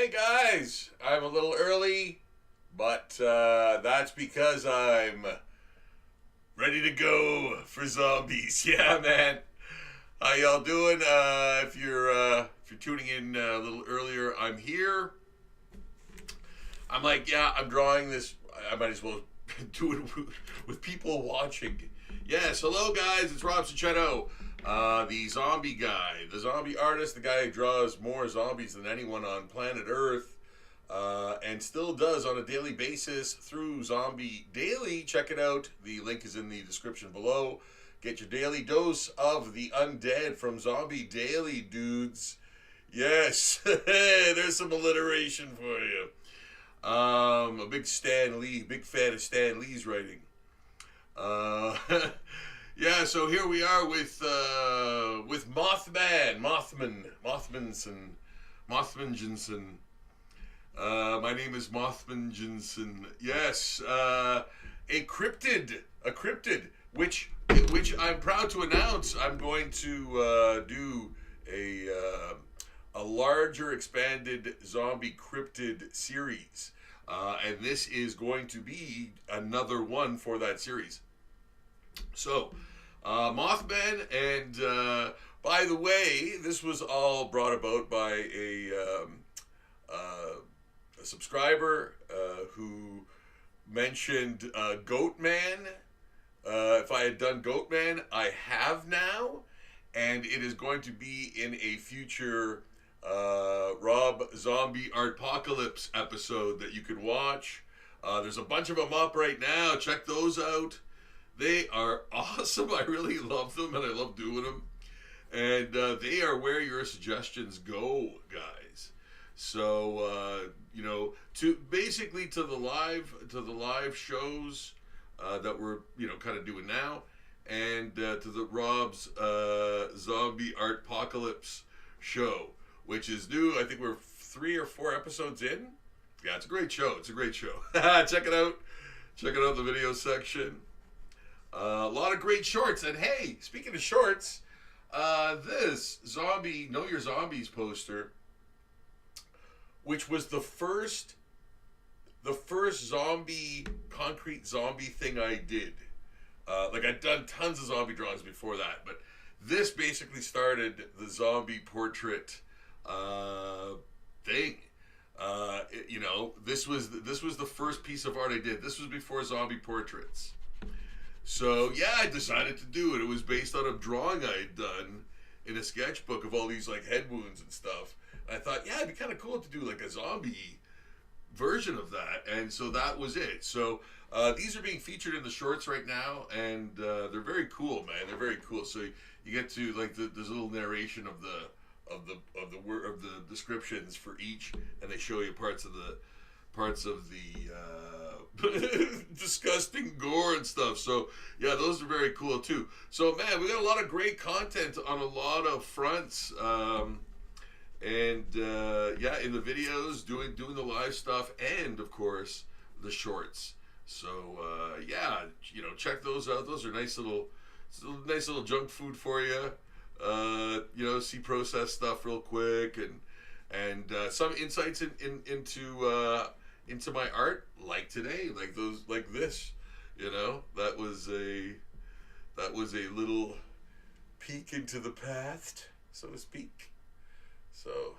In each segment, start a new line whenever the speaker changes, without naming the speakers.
Hey guys, I'm a little early, but that's because I'm ready to go for zombies. Yeah, man. How y'all doing? If you're tuning in a little earlier, I'm here. I'm like, yeah, I'm drawing this. I might as well do it with people watching. Yes, hello guys, it's Rob Cicetto, the zombie guy, the zombie artist, the guy who draws more zombies than anyone on planet Earth, and still does on a daily basis through Zombie Daily. Check it out. The link is in the description below. Get your daily dose of the undead from Zombie Daily, dudes. Yes, there's some alliteration for you. A big Stan Lee, big fan of Stan Lee's writing. Uh, yeah, so here we are with Mothman. My name is Mothman Jensen. Yes, a cryptid, which I'm proud to announce. I'm going to do a larger, expanded zombie cryptid series. And this is going to be another one for that series. So, Mothman, and by the way, this was all brought about by a subscriber who mentioned Goatman. If I had done Goatman, I have now, and it is going to be in a future Rob Zombie Art-Pocalypse episode that you can watch. There's a bunch of them up right now. Check those out. They are awesome. I really love them, and I love doing them. And they are where your suggestions go, guys. So to the live shows that we're kind of doing now, and to the Rob's Zombie Art-Pocalypse show, which is new. I think we're 3 or 4 episodes in. Yeah, it's a great show. Check it out. Check it out in the video section. A lot of great shorts. And hey, speaking of shorts, this zombie Know Your Zombies poster, which was the first concrete zombie thing I did. I'd done tons of zombie drawings before that, but this basically started the zombie portrait thing. This was the first piece of art I did. This was before zombie portraits. So yeah, I decided to do it. It was based on a drawing I had done in a sketchbook of all these like head wounds and stuff. And I thought, yeah, it'd be kind of cool to do like a zombie version of that. And so that was it. So these are being featured in the shorts right now, and they're very cool, man. They're very cool. So you get to like there's a little narration of the descriptions for each, and they show you parts of the disgusting gore and stuff. So yeah, those are very cool too. So man, we got a lot of great content on a lot of fronts, and yeah, in the videos, doing the live stuff, and of course the shorts. So yeah, check those out. Those are nice little junk food for you. See processed stuff real quick, and some insights into my art, like today, like this. That was a little peek into the past, so to speak. So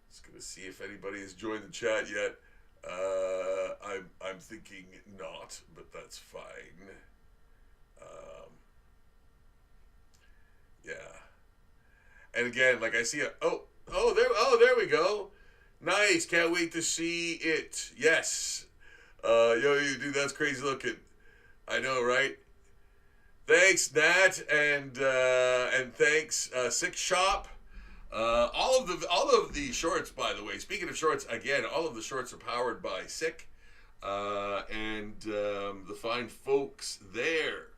just gonna see if anybody has joined the chat yet. I'm thinking not, but that's fine. Yeah. And again, like I see there we go. Nice. Can't wait to see it. Yes. You dude, that's crazy looking. I know, right? Thanks, Nat, and thanks, Six Shop. All of the shorts, by the way. Speaking of shorts, again, all of the shorts are powered by Sick, and the fine folks there,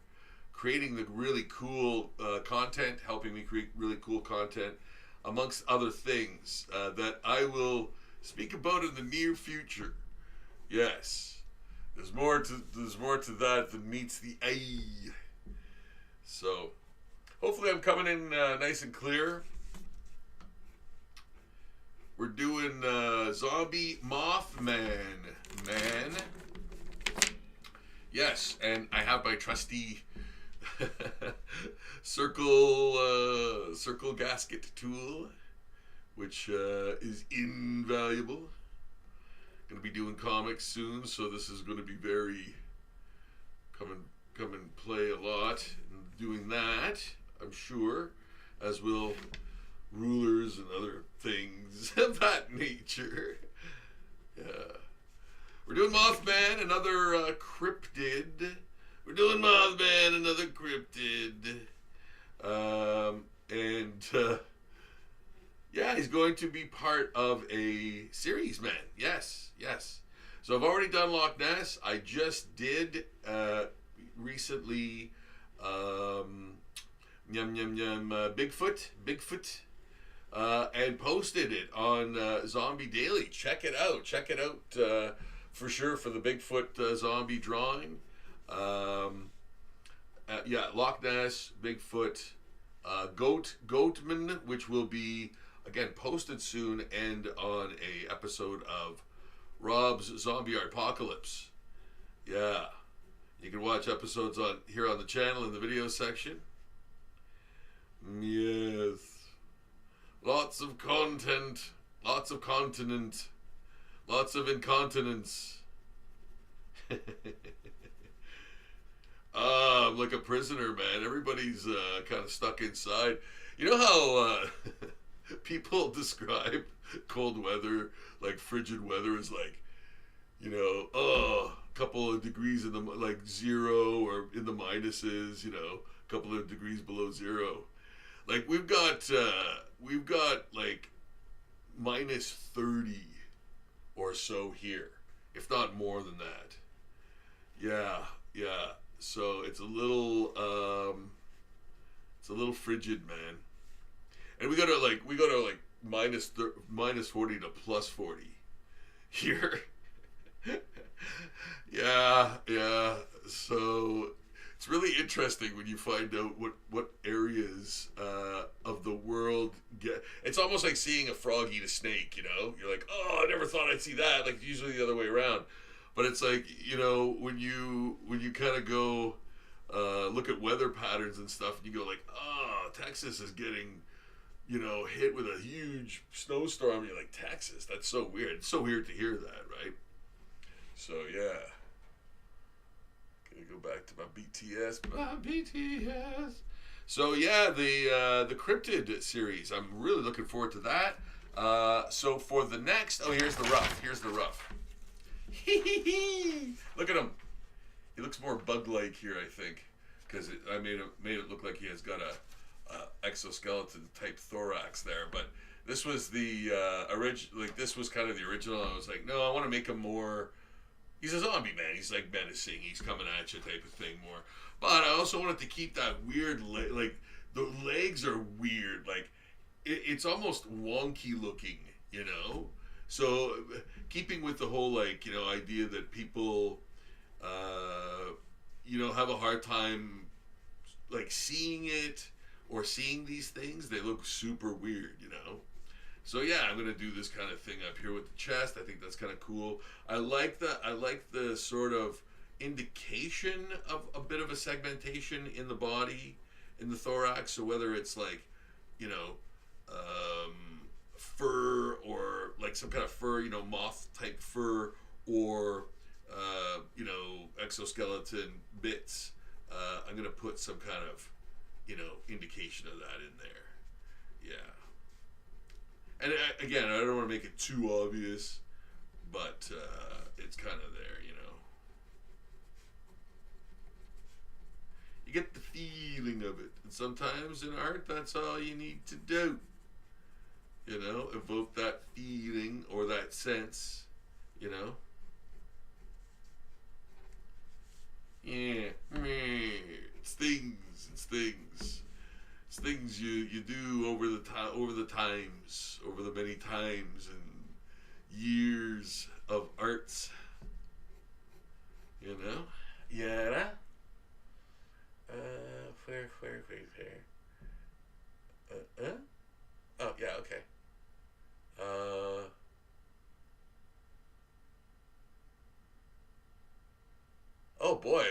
creating the really cool content, helping me create really cool content, amongst other things that I will speak about in the near future. Yes, there's more to that than meets the eye. So, hopefully, I'm coming in nice and clear. We're doing Zombie Mothman, man. Yes, and I have my trusty circle gasket tool, which is invaluable. Gonna be doing comics soon, so this is gonna be very come and play a lot in doing that, I'm sure, as will rulers and other things of that nature. Yeah. We're doing Mothman, another cryptid. We're doing Mothman, another cryptid. Yeah, he's going to be part of a series, man. Yes, yes. So I've already done Loch Ness. I just did recently Bigfoot, and posted it on Zombie Daily. Check it out. Check it out for sure for the Bigfoot zombie drawing. Yeah, Loch Ness, Bigfoot, Goatman, which will be again posted soon, and on a episode of Rob's Zombie Art-Pocalypse. Yeah, you can watch episodes on here on the channel in the video section. Yes, lots of content, lots of continent, lots of incontinence. I'm like a prisoner, man. Everybody's kind of stuck inside. You know how people describe cold weather, like frigid weather, is like, you know, a couple of degrees in the like zero or in the minuses, you know, a couple of degrees below zero. Like we've got like minus 30 or so here, if not more than that. Yeah, yeah. So it's a little frigid, man. And we go to like minus 40 to plus 40 here. Yeah, yeah. So it's really interesting when you find out what areas of the world get. It's almost like seeing a frog eat a snake. You know, you're like, oh, I never thought I'd see that. Like usually the other way around. But it's like, you know, when you kind of go look at weather patterns and stuff, and you go like, oh, Texas is getting, you know, hit with a huge snowstorm. And you're like, Texas? That's so weird. It's so weird to hear that, right? So yeah, gonna go back to my BTS. So yeah, the Cryptid series. I'm really looking forward to that. So for the next, oh, here's the rough. Here's the rough. Look at him. He looks more bug-like here, I think, because I made it look like he has got a exoskeleton type thorax there. But this was the original. Like this was kind of the original. I was like, no, I want to make him more. He's a zombie, man. He's like menacing. He's coming at you type of thing more. But I also wanted to keep that weird, like the legs are weird. Like it's almost wonky looking, you know. So, keeping with the whole, like, you know, idea that people, you know, have a hard time, like, seeing it or seeing these things, they look super weird, you know? So, yeah, I'm going to do this kind of thing up here with the chest. I think that's kind of cool. I like the sort of indication of a bit of a segmentation in the body, in the thorax. So, whether it's, like, you know, fur or like some kind of fur, you know, moth type fur, or you know, exoskeleton bits, I'm gonna put some kind of, you know, indication of that in there. Yeah. And again, I don't want to make it too obvious, but it's kind of there, you know. You get the feeling of it, and sometimes in art, that's all you need to do. You know, evoke that feeling or that sense, you know. Yeah, it's things, it's things you do over the times, over the many times and years of arts, you know. Yeah. Where. Oh yeah, okay.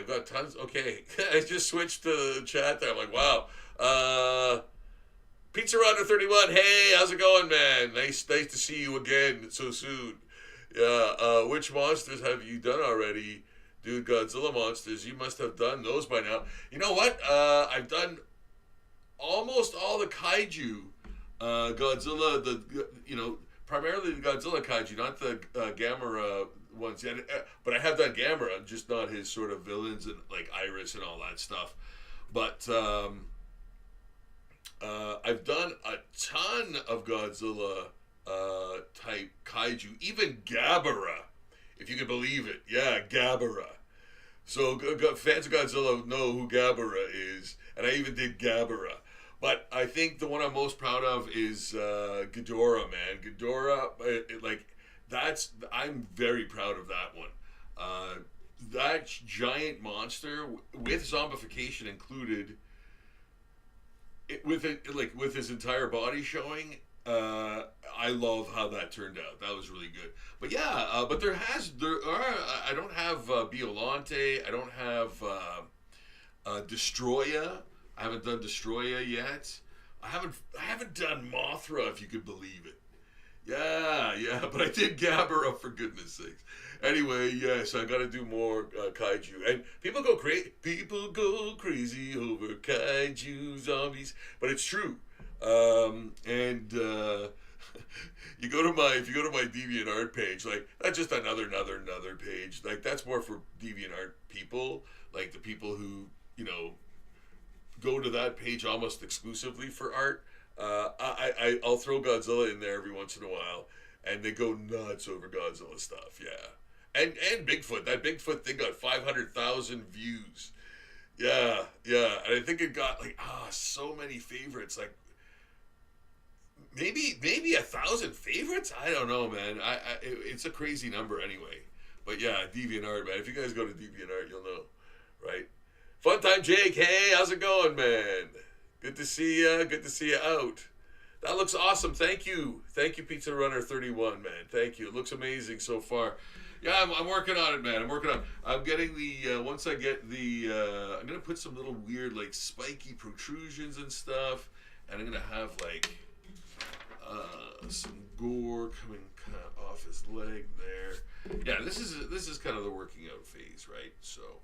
I've got tons. Okay, I just switched to the chat there. I'm like, wow. Pizza Runner 31. Hey, how's it going, man? Nice to see you again so soon. Yeah. Which monsters have you done already, dude? Godzilla monsters. You must have done those by now. You know what? I've done almost all the kaiju. Godzilla. Primarily the Godzilla kaiju, not the Gamera ones yet. But I have done Gamera, just not his sort of villains and like Iris and all that stuff. But I've done a ton of Godzilla type kaiju, even Gabara, if you can believe it. Yeah, Gabara. So fans of Godzilla know who Gabara is, and I even did Gabara. But I think the one I'm most proud of is Ghidorah, man. Ghidorah, I'm very proud of that one. That giant monster with zombification included, with his entire body showing. I love how that turned out. That was really good. But yeah, but I don't have Biolante. I don't have Destroya. I haven't done Destroya yet. I haven't done Mothra, if you could believe it. Yeah, but I did Gabara, for goodness sakes. Anyway, yes, I got to do more kaiju. And people go crazy over kaiju zombies, but it's true. If you go to my DeviantArt page, like that's just another page. Like that's more for DeviantArt people, like the people who go to that page almost exclusively for art. I'll throw Godzilla in there every once in a while, and they go nuts over Godzilla stuff. Yeah, and Bigfoot. That Bigfoot thing got 500,000 views. Yeah, and I think it got so many favorites. Like maybe 1,000 favorites. I don't know, man. It's a crazy number anyway. But yeah, DeviantArt, man. If you guys go to DeviantArt, you'll know, right? Fun time, Jake. Hey, how's it going, man? Good to see you. Good to see you out. That looks awesome. Thank you, Pizza Runner 31, man. Thank you. It looks amazing so far. Yeah, I'm working on it, man. I'm getting the once I get the. I'm gonna put some little weird like spiky protrusions and stuff, and I'm gonna have like some gore coming kind of off his leg there. Yeah, this is kind of the working out phase, right? So.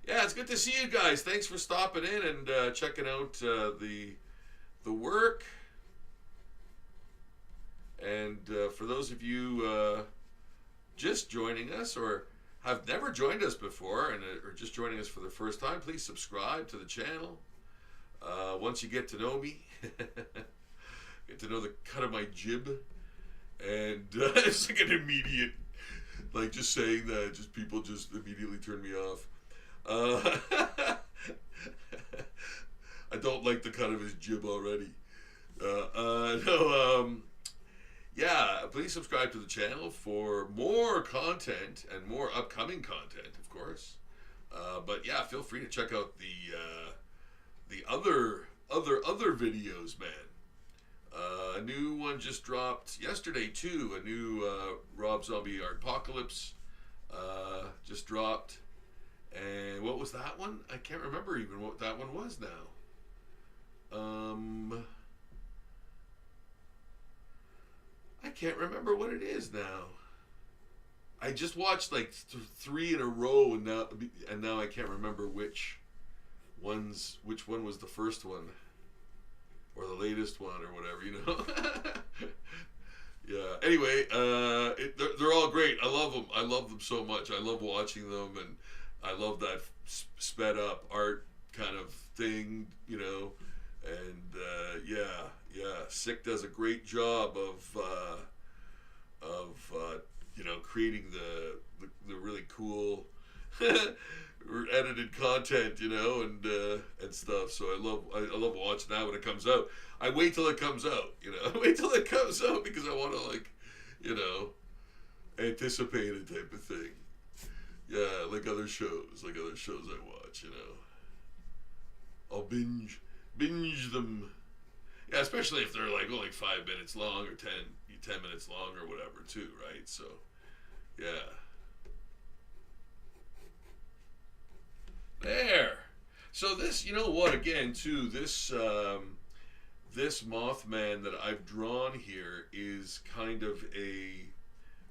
Yeah, it's good to see you guys. Thanks for stopping in and checking out the work. And for those of you just joining us or have never joined us before and are just joining us for the first time, please subscribe to the channel. Once you get to know me, get to know the cut of my jib, and it's like an immediate, like just saying that, just people just immediately turn me off. I don't like the cut of his jib already. Yeah, please subscribe to the channel for more content and more upcoming content, of course. But yeah, feel free to check out the other videos, man. A new one just dropped yesterday too. A new Rob Zombie Art-Pocalypse just dropped. And what was that one? I can't remember even what that one was now. I can't remember what it is now. I just watched like 3 in a row, and now I can't remember which one was the first one or the latest one or whatever, Yeah. Anyway, they're all great. I love them. I love them so much. I love watching them, and I love that sped up art kind of thing, and Sick does a great job of creating the really cool edited content, and stuff. So I love watching that when it comes out. I wait till it comes out, I wait till it comes out because I want to anticipate it type of thing. Yeah, like other shows I watch, I'll binge them. Yeah, especially if they're like only 5 minutes long or 10 minutes long or whatever too, right? So, yeah. There. So this, you know what? Again, too, this Mothman that I've drawn here is kind of a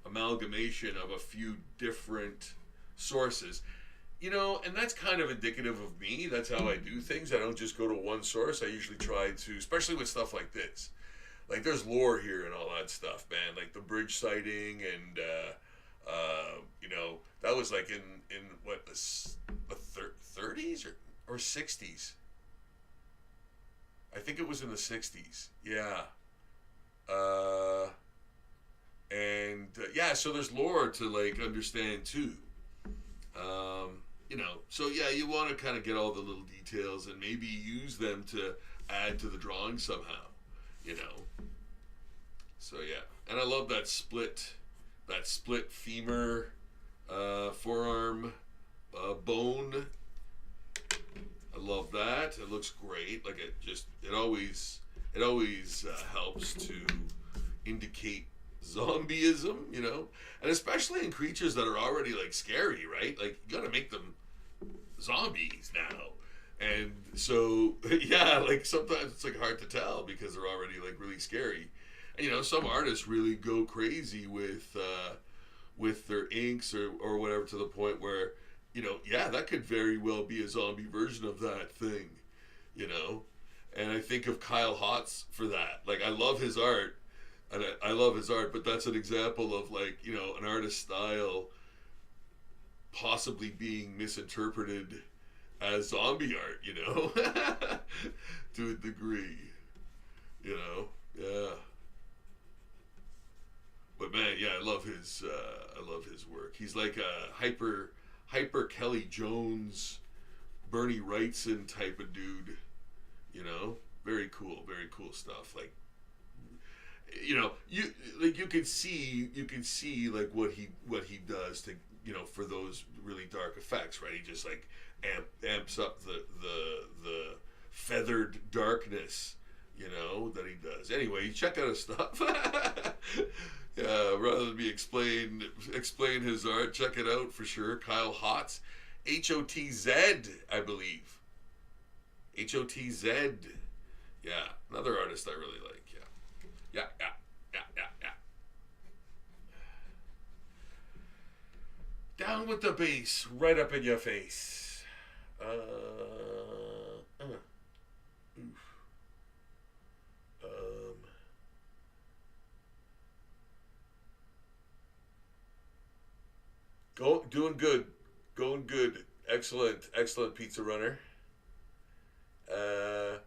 amalgamation of a few different sources. You know, and that's kind of indicative of me. That's how I do things. I don't just go to one source. I usually try to, especially with stuff like this. Like, there's lore here and all that stuff, man. Like the bridge sighting, and you know, that was like in what the 30s or 60s. I think it was in the 60s. Yeah. Uh, and yeah, so there's lore to like understand too. You know, so yeah, you want to kind of get all the little details and maybe use them to add to the drawing somehow. You know. So yeah, and I love that split femur, forearm, bone. I love that. It looks great. Like it always helps to indicate zombieism, you know, and especially in creatures that are already like scary, right? Like you gotta make them zombies now, and so yeah, like sometimes it's like hard to tell because they're already like really scary, and you know some artists really go crazy with their inks or whatever to the point where you know yeah that could very well be a zombie version of that thing, you know, and I think of Kyle Hotz for that. Like I love his art. And I love his art, but that's an example of like, you know, an artist's style possibly being misinterpreted as zombie art, you know, to a degree, you know, yeah. But man, yeah, I love his work. He's like a hyper Kelly Jones, Bernie Wrightson type of dude, you know, very cool stuff. Like, you know, you can see like what he does to, you know, for those really dark effects, right? He just like amps up the feathered darkness, you know, that he does. Anyway, check out his stuff. Yeah, rather than me explain his art, check it out for sure. Kyle Hotz, HOTZ, I believe. HOTZ. Yeah, another artist I really like. Yeah. Down with the bass, right up in your face. Oof. Doing good, going good. Excellent pizza runner. Uh,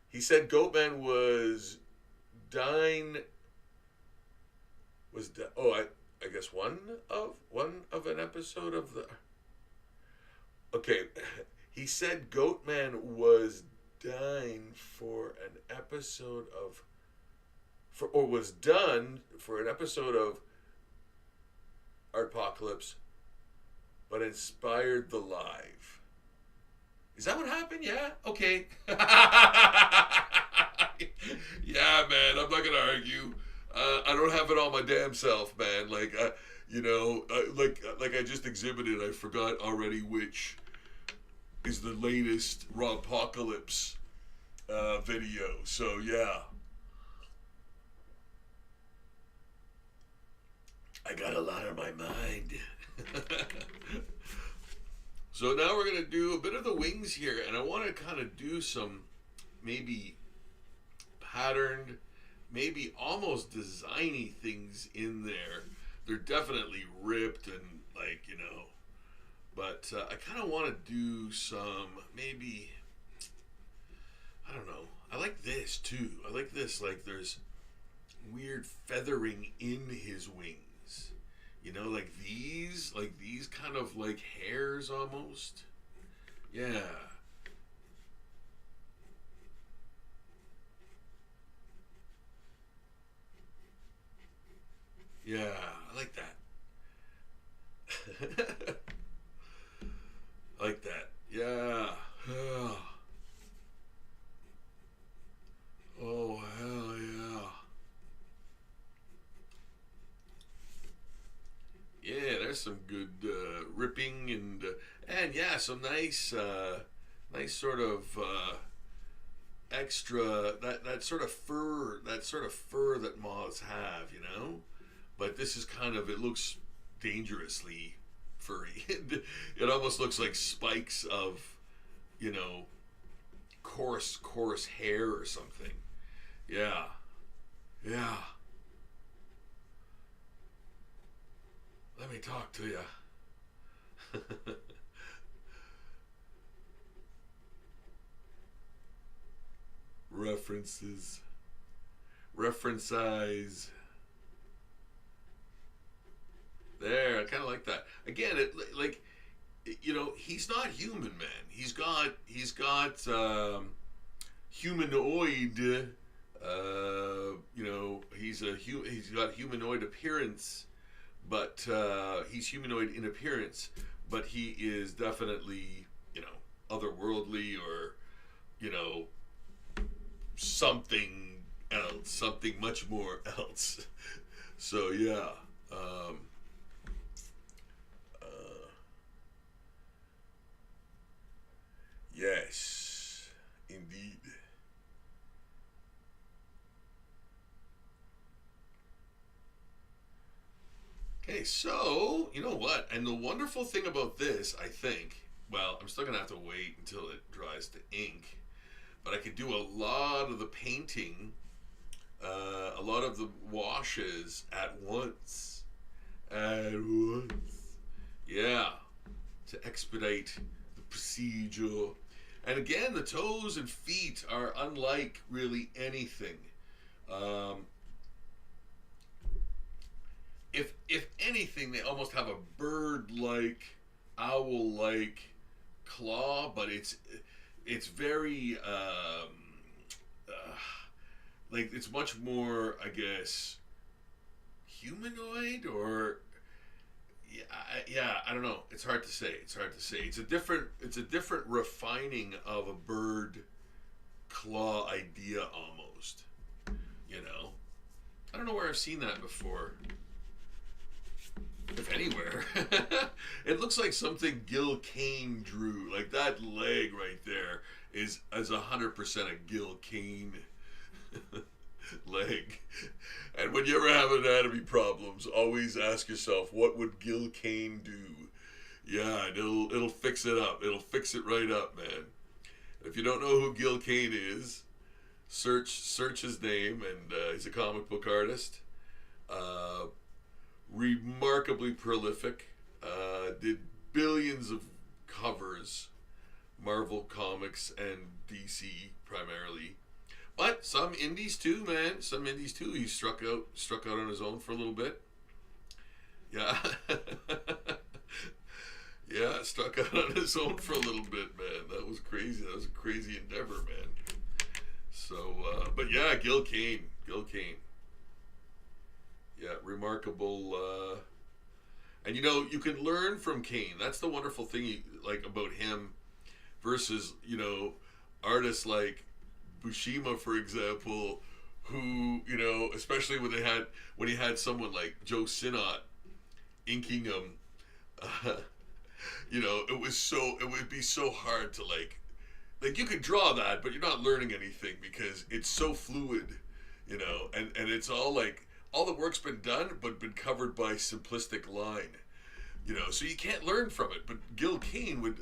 he said Goatman was dying. I guess one of an episode of the. Okay, he said Goatman was dying for an episode of, or was done for an episode of Art-Pocalypse, but inspired the live. Is that what happened? Yeah. Okay. Yeah, man. I'm not gonna argue. I don't have it all my damn self, man. Like, you know, like I just exhibited. I forgot already which is the latest Rawpocalypse video. So yeah, I got a lot on my mind. So now we're gonna do a bit of the wings here, and I want to kind of do some maybe patterned, maybe almost designy things in there. They're definitely ripped and like, you know, but I kind of want to do some maybe, I don't know. I like this too. I like this. Like there's weird feathering in his wings. You know, like these kind of like hairs almost. Yeah. Yeah, I like that. I like that. Yeah. Oh, hell yeah. Yeah, there's some good ripping and yeah, some nice, nice sort of extra that sort of fur, that moths have, you know. But this is kind of, it looks dangerously furry. It almost looks like spikes of, you know, coarse hair or something. Yeah, yeah. Let me talk to you. References. Reference eyes. There, I kind of like that. Again, like, you know, he's not human, man. He's got humanoid. You know, he's got humanoid appearance, but he's humanoid in appearance, but he is definitely, you know, otherworldly, or, you know, something else, something much more else. So yeah. Yes, indeed. Okay, so, you know what? And the wonderful thing about this, I think, well, I'm still going to have to wait until it dries to ink, but I could do a lot of the painting, a lot of the washes at once. At once. Yeah, to expedite the procedure. And again, the toes and feet are unlike really anything. Um, if anything, they almost have a bird-like, owl-like claw, but it's very like, it's much more, I guess, humanoid, or yeah, I don't know. It's hard to say. It's hard to say. It's a different refining of a bird claw idea almost. You know, I don't know where I've seen that before, if anywhere. It looks like something Gil Kane drew. Like, that leg right there is 100% a Gil Kane leg. And when you ever have anatomy problems, always ask yourself, what would Gil Kane do? Yeah, and it'll fix it up. It'll fix it right up, man. If you don't know who Gil Kane is, search his name, and he's a comic book artist. Remarkably prolific. Did billions of covers, Marvel Comics and DC primarily. But some indies too, man. Some indies too. He struck out on his own for a little bit. Yeah. Yeah, struck out on his own for a little bit, man. That was crazy. That was a crazy endeavor, man. So, but yeah, Gil Kane. Yeah, remarkable. And you know, you can learn from Kane. That's the wonderful thing, like, about him versus, you know, artists like Bushima, for example, who, you know, especially when he had someone like Joe Sinnott inking him, you know, it would be so hard to, like you could draw that, but you're not learning anything because it's so fluid, you know, and it's all like, all the work's been done but been covered by simplistic line, you know, so you can't learn from it. But Gil Kane would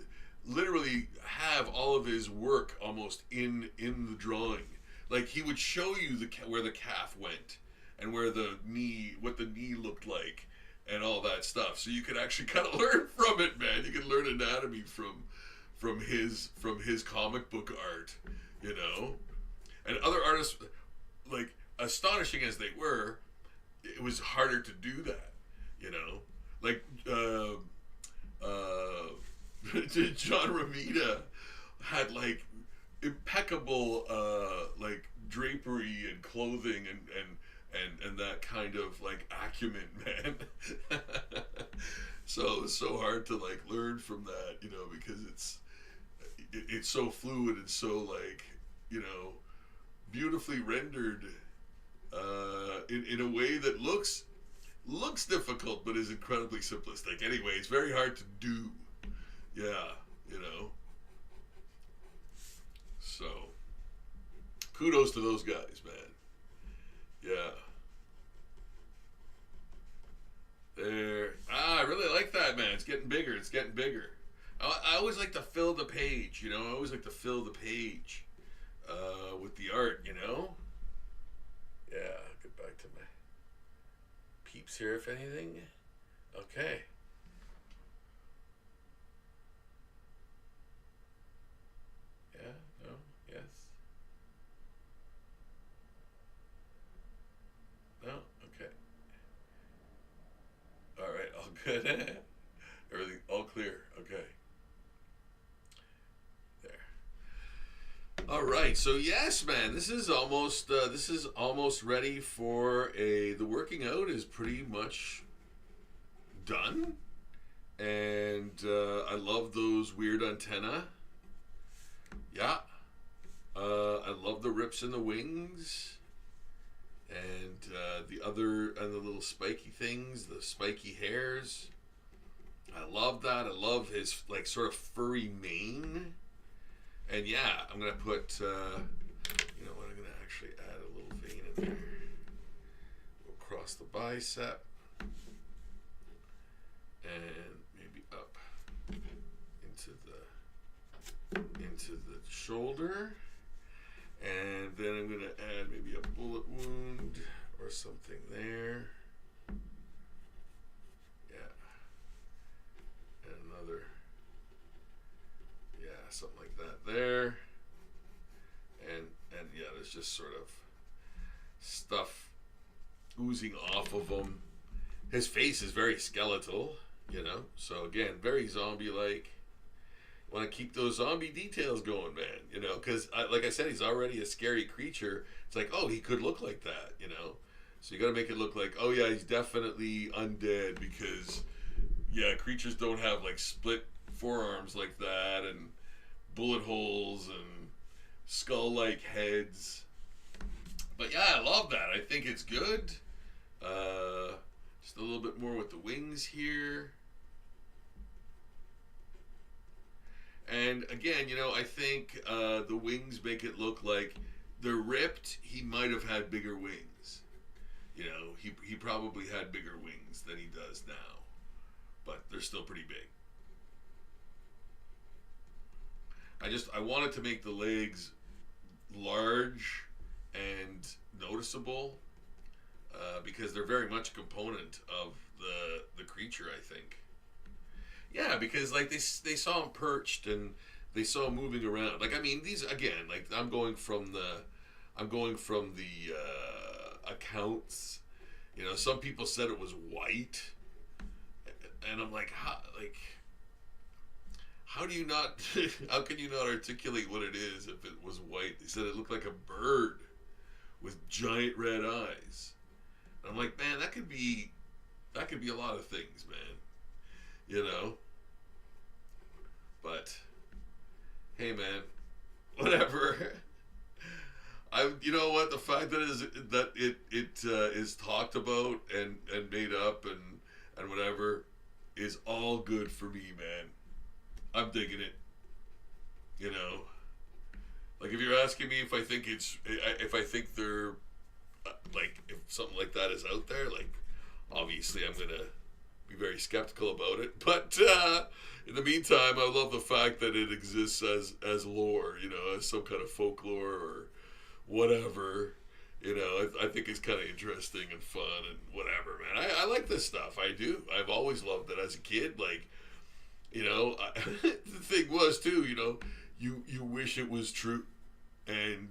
literally have all of his work almost in the drawing. Like, he would show you where the calf went and where what the knee looked like and all that stuff. So you could actually kind of learn from it, man. You could learn anatomy from his comic book art, you know. And other artists, like, astonishing as they were, it was harder to do that, you know. Like, John Romita had, like, impeccable like, drapery and clothing and that kind of, like, acumen, man. So it's so hard to, like, learn from that, you know, because it's so fluid and so, like, you know, beautifully rendered in a way that looks difficult but is incredibly simplistic. Anyway, it's very hard to do. Yeah, you know. So, kudos to those guys, man. Yeah. There. I really like that, man. It's getting bigger. It's getting bigger. I always like to fill the page, you know. I always like to fill the page with the art, you know. Yeah, I'll get back to my peeps here, if anything. Okay. Yeah, no, yes. No, okay. All right, all good. Everything, all clear. Okay. All right, so yes, man, this is almost ready for the working out is pretty much done, and I love those weird antenna. Yeah, I love the rips in the wings, and the little spiky things, the spiky hairs. I love that. I love his like sort of furry mane. And yeah, I'm gonna put, you know what? I'm gonna actually add a little vein in there. We'll cross the bicep, and maybe up into the shoulder, and then I'm gonna add maybe a bullet wound or something there. Yeah, and another. Yeah, something like that there, and yeah, there's just sort of stuff oozing off of him. His face is very skeletal, you know. So again, very zombie-like. Want to keep those zombie details going, man. You know, because like I said, he's already a scary creature. It's like, oh, he could look like that, you know. So you got to make it look like, oh yeah, he's definitely undead because yeah, creatures don't have like split forearms like that and bullet holes and skull-like heads. But yeah, I love that. I think it's good. Just a little bit more with the wings here. And again, you know, I think the wings make it look like they're ripped. He might have had bigger wings. You know, he probably had bigger wings than he does now. But they're still pretty big. I wanted to make the legs large and noticeable because they're very much a component of the creature, I think. Yeah, because like they saw him perched and they saw him moving around. Like I mean, these again, like I'm going from the accounts. You know, some people said it was white, and I'm like, how do you not? How can you not articulate what it is if it was white? They said it looked like a bird with giant red eyes. And I'm like, man, that could be a lot of things, man. You know. But hey, man, whatever. You know what? The fact that it is talked about and made up and whatever is all good for me, man. I'm digging it. You know, like if you're asking me if I think they're like if something like that is out there, like obviously I'm gonna be very skeptical about it. But in the meantime, I love the fact that it exists as lore. You know, as some kind of folklore or whatever. You know, I think it's kind of interesting and fun and whatever, man. I like this stuff. I do. I've always loved it as a kid. Like, you know, the thing was too, you know, you wish it was true. And,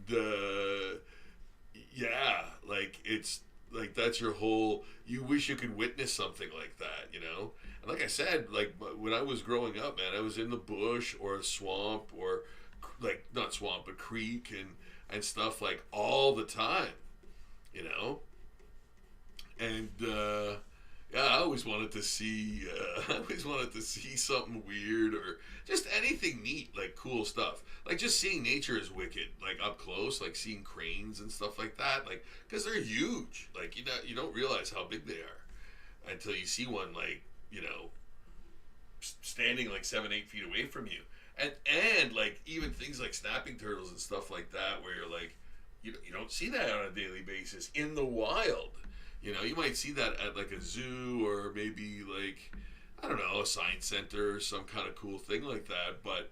yeah, like, it's, like, that's your whole, you wish you could witness something like that, you know? And like I said, like, when I was growing up, man, I was in the bush or a swamp or, like, not swamp, but creek and stuff, like, all the time, you know? And, yeah, I always wanted to see something weird or just anything neat, like cool stuff. Like just seeing nature is wicked, like up close, like seeing cranes and stuff like that, like because they're huge. Like you don't realize how big they are until you see one, like you know, standing like 7-8 feet away from you. And like even things like snapping turtles and stuff like that, where you're like, you don't see that on a daily basis in the wild. You know, you might see that at like a zoo or maybe like, I don't know, a science center or some kind of cool thing like that. But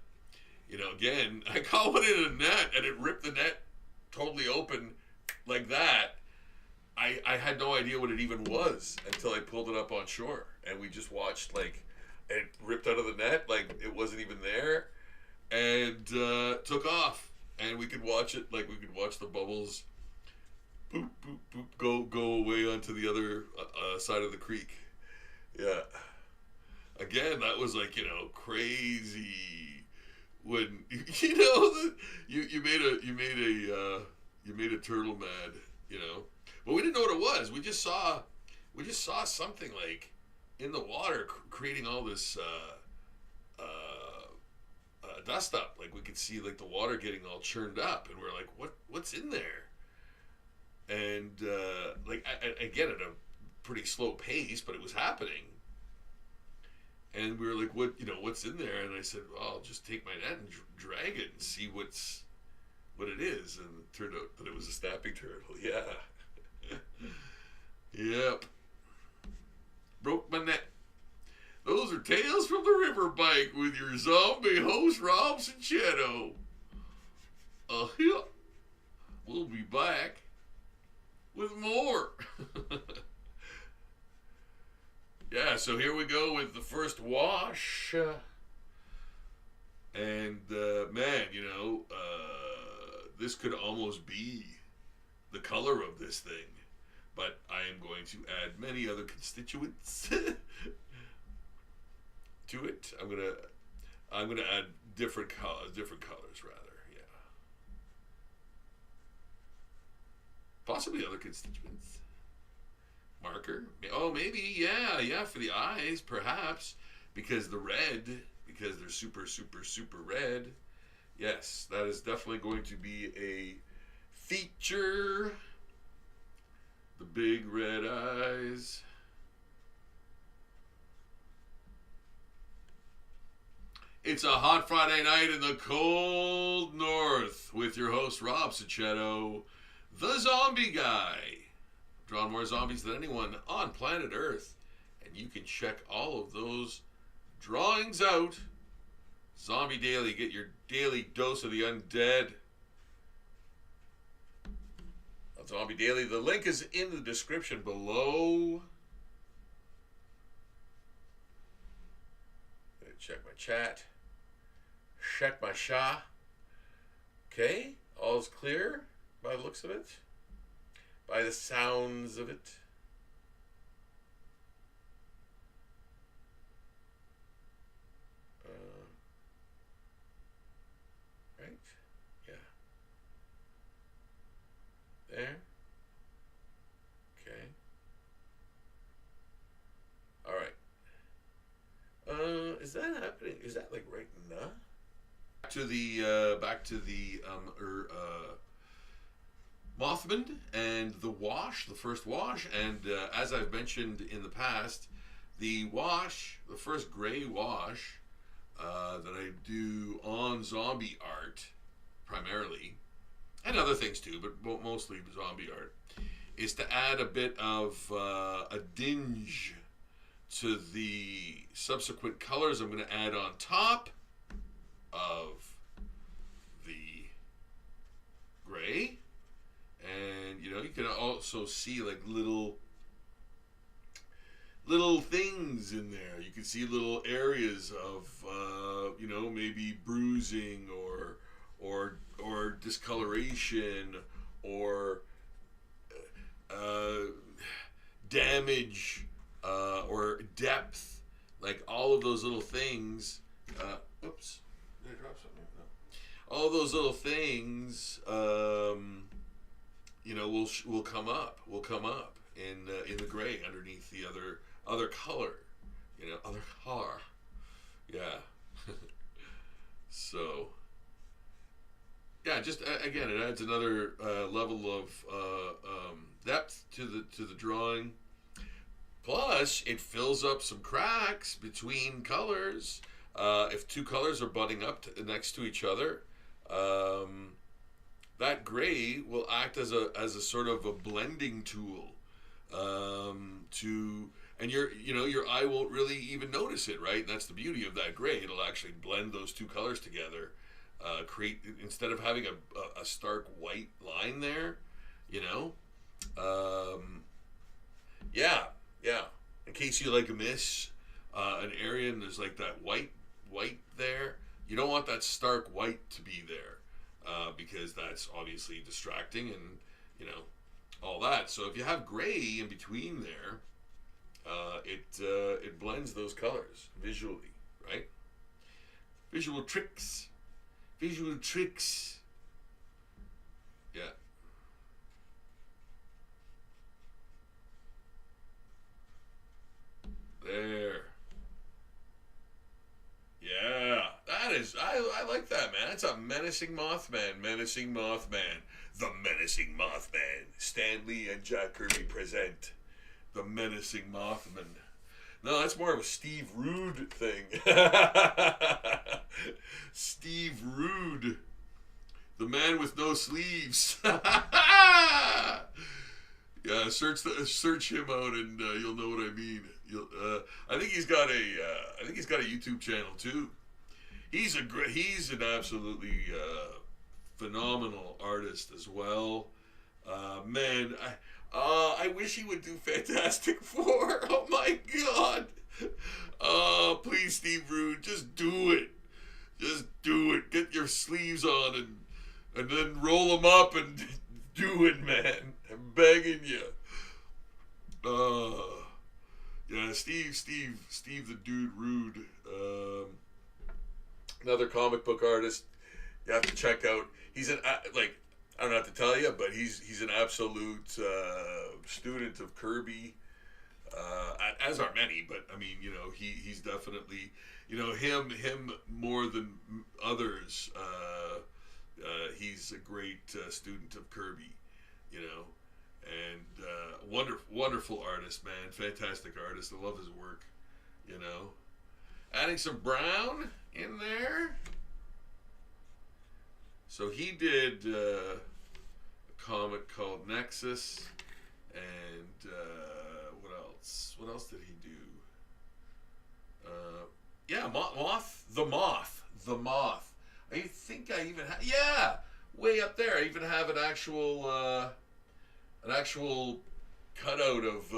you know, again, I caught one in a net and it ripped the net totally open like that. I had no idea what it even was until I pulled it up on shore, and we just watched like it ripped out of the net like it wasn't even there, and took off, and we could watch it like we could watch the bubbles boop boop boop go away onto the other side of the creek. Yeah. Again, that was like, you know, crazy when you know you made a turtle mad, you know. But we didn't know what it was. We just saw something like in the water creating all this dust up. Like we could see like the water getting all churned up, and we're like, what's in there? And like again at a pretty slow pace, but it was happening. And we were like, what's in there? And I said, well, I'll just take my net and drag it and see what it is. And it turned out that it was a snapping turtle. Yeah. Yep. Broke my net. Those are Tales from the River Bike with your zombie host, Robson Shadow. Yeah. We'll be back with more. Yeah, so here we go with the first wash. And, man, you know, this could almost be the color of this thing. But I am going to add many other constituents to it. I'm gonna add different colors rather. Yeah, possibly other constituents. Marker. Oh, maybe. Yeah. For the eyes, perhaps, because the red, because they're super, super, super red. Yes, that is definitely going to be a feature. The big red eyes. It's a hot Friday night in the cold north with your host, Rob Sachetto, the zombie guy. I've drawn more zombies than anyone on planet Earth, and you can check all of those drawings out. Zombie Daily, get your daily dose of the undead. Zombie Daily. The link is in the description below. Check my chat. Check my Sha. Okay, all's clear by the looks of it. By the sounds of it. Right? Yeah. There. Okay. All right. Is that happening? Is that like right now? Back to the Mothman and the wash, the first wash, and as I've mentioned in the past, the first gray wash that I do on zombie art primarily, and other things too, but mostly zombie art, is to add a bit of a dinge to the subsequent colors I'm going to add on top of the gray. And, you know, you can also see like little things in there. You can see little areas of, you know, maybe bruising or discoloration or damage or depth, like all of those little things. Oops, did I drop something? No. All those little things, you know, will come up. Will come up in the gray underneath the other color. You know, other color. Yeah. So. Yeah, just again, it adds another level of depth to the drawing. Plus, it fills up some cracks between colors. If two colors are butting up next to each other, that gray will act as a sort of a blending tool, to and your eye won't really even notice it, right? And that's the beauty of that gray. It'll actually blend those two colors together, create, instead of having a stark white line there, you know. Yeah, yeah. In case you like miss an area and there's like that white there, you don't want that stark white to be there, because that's obviously distracting and all that. So if you have gray in between there, it blends those colors visually, right? Visual tricks, visual tricks. Yeah. There. Yeah, that is. I like that, man. It's a menacing Mothman. Menacing Mothman. The menacing Mothman. Stan Lee and Jack Kirby present the menacing Mothman. No, that's more of a Steve Rude thing. Steve Rude, the man with no sleeves. Yeah, search him out and you'll know what I mean. I think he's got a YouTube channel too. He's an absolutely phenomenal artist as well. Man, I wish he would do Fantastic Four. Oh my God. Please, Steve Rude, just do it. Just do it. Get your sleeves on and then roll them up and do it, man. I'm begging you. Yeah, Steve the Dude Rude. Another comic book artist you have to check out. He's an like, I don't have to tell you, but he's an absolute student of Kirby, as are many. But I mean, he's definitely, him more than others. He's a great student of Kirby, and wonderful artist, man. Fantastic artist. I love his work. Adding some brown in there. So he did a comic called Nexus, and what else? What else did he do? Yeah, the Moth. I think I even way up there. I even have an actual cutout of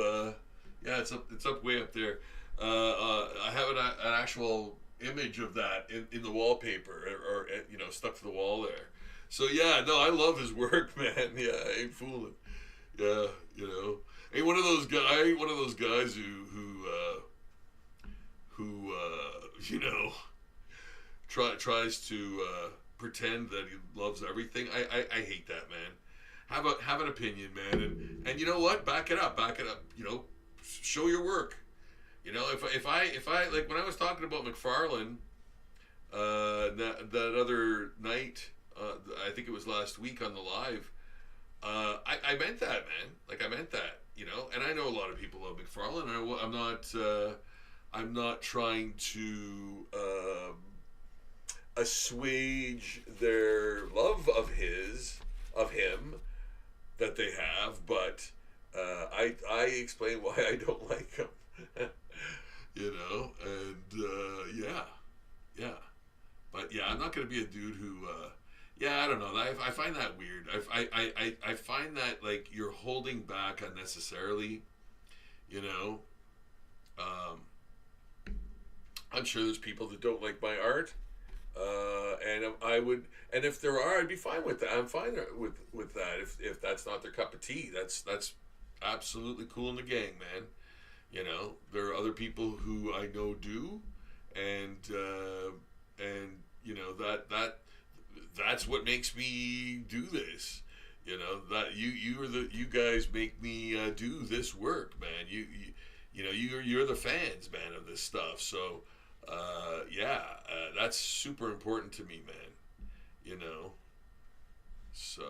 it's up way up there. I have an actual image of that in the wallpaper, or stuck to the wall there. So yeah, no, I love his work, man. Yeah, I ain't fooling. Yeah, ain't one of those guys who tries to pretend that he loves everything. I hate that, man. Have an opinion, man, and you know what? Back it up. Show your work. If I like, when I was talking about McFarlane that other night, I think it was last week on the live, I meant that, man. Like, I meant that, and I know a lot of people love McFarlane. I'm not trying to assuage their love of him that they have, but I explain why I don't like him. And yeah, but yeah, I'm not gonna be a dude who I don't know, I find that weird. I find that, like, you're holding back unnecessarily. I'm sure there's people that don't like my art, and if there are, I'd be fine with that. I'm fine with that. If that's not their cup of tea, that's absolutely cool in the gang, man. There are other people who I know do, and that's what makes me do this. That you guys make me do this work, man. You're the fans, man, of this stuff. So that's super important to me, man. So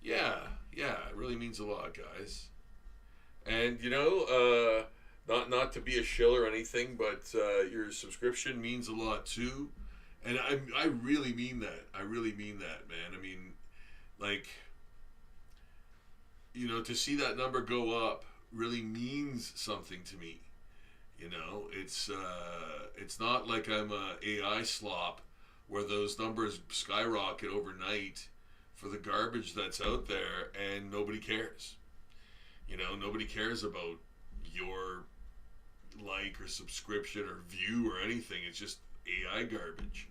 yeah, it really means a lot, guys. And Not to be a shill or anything, but your subscription means a lot too, and I really mean that. I really mean that, man. I mean, like, to see that number go up really means something to me. It's not like I'm a AI slop where those numbers skyrocket overnight for the garbage that's out there and nobody cares. Nobody cares about your like or subscription or view or anything. It's just AI garbage.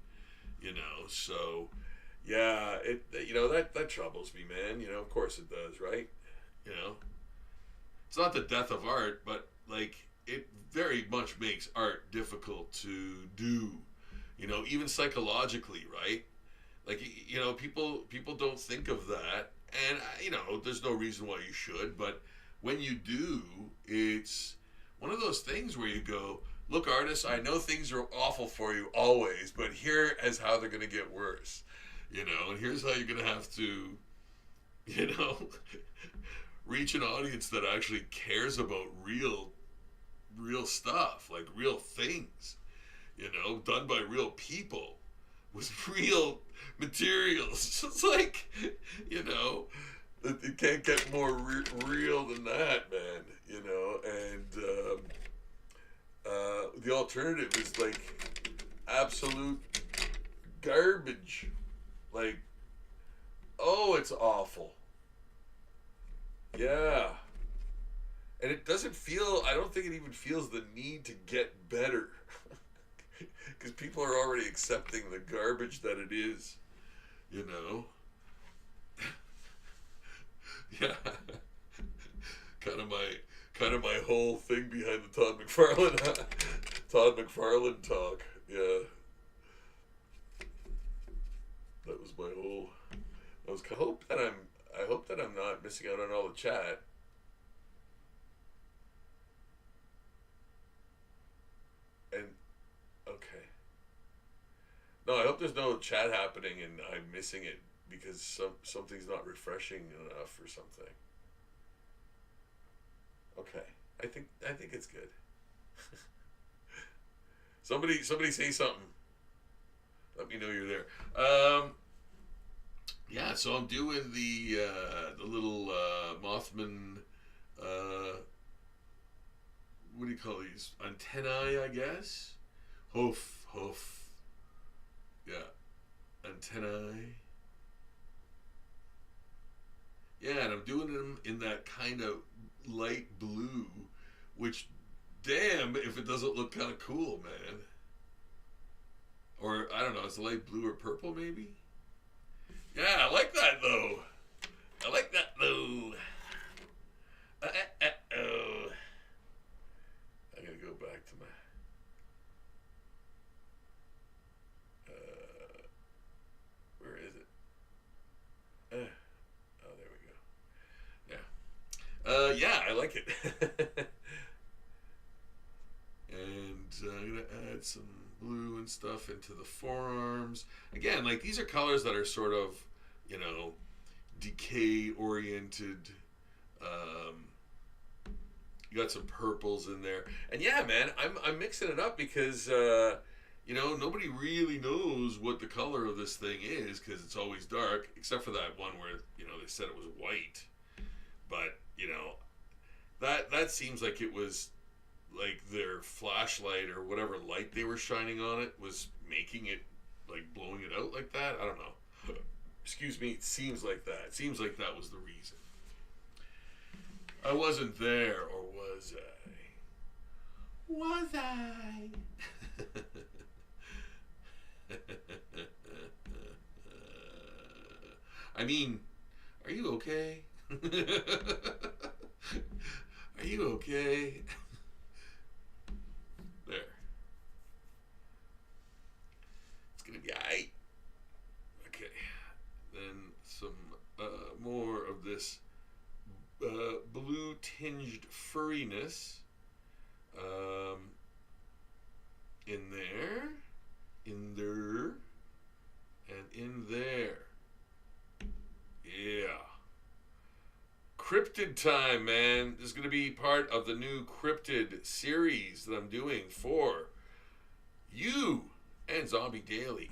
So yeah, that troubles me, man. Of course it does, right? You know, it's not the death of art, but like it very much makes art difficult to do. Even psychologically, right? Like people don't think of that, and there's no reason why you should, but when you do, it's one of those things where you go, look, artists, I know things are awful for you always, but here is how they're going to get worse. And here's how you're going to have to, you know, reach an audience that actually cares about real stuff, like real things, done by real people with real materials. It's like, it can't get more real than that, man. And the alternative is like absolute garbage. Like, oh, it's awful. Yeah. And it doesn't feel, I don't think it even feels the need to get better. Because people are already accepting the garbage that it is, Yeah. kind of my whole thing behind the Todd McFarlane talk. Yeah. That was my whole. I hope that I'm not missing out on all the chat. And okay. No, I hope there's no chat happening and I'm missing it because something's not refreshing enough or something. Okay. I think it's good. Somebody say something. Let me know you're there. Yeah, so I'm doing the little Mothman. What do you call these? Antennae, I guess. Hoof. Yeah, antennae. Yeah, and I'm doing them in that kind of light blue, which, damn, if it doesn't look kind of cool, man. Or, I don't know, it's light blue or purple, maybe? Yeah, I like that, though. Oh. I gotta go back to my... where is it? Oh, there we go. Yeah. Yeah, I like it. And I'm gonna add some blue and stuff into the forearms. Again, like these are colors that are sort of, decay oriented. You got some purples in there, and yeah, man, I'm mixing it up because nobody really knows what the color of this thing is because it's always dark, except for that one where they said it was white, but that seems like it was like their flashlight or whatever light they were shining on it was making it, like blowing it out like that. I don't know. Excuse me. It seems like that. It seems like that was the reason. I wasn't there, or was I? Was I? I mean, are you okay? Are you okay? There. It's gonna be aight. Okay. Then some more of this blue tinged furriness in there, and in there. Yeah. Cryptid time, man. This is going to be part of the new Cryptid series that I'm doing for you and Zombie Daily.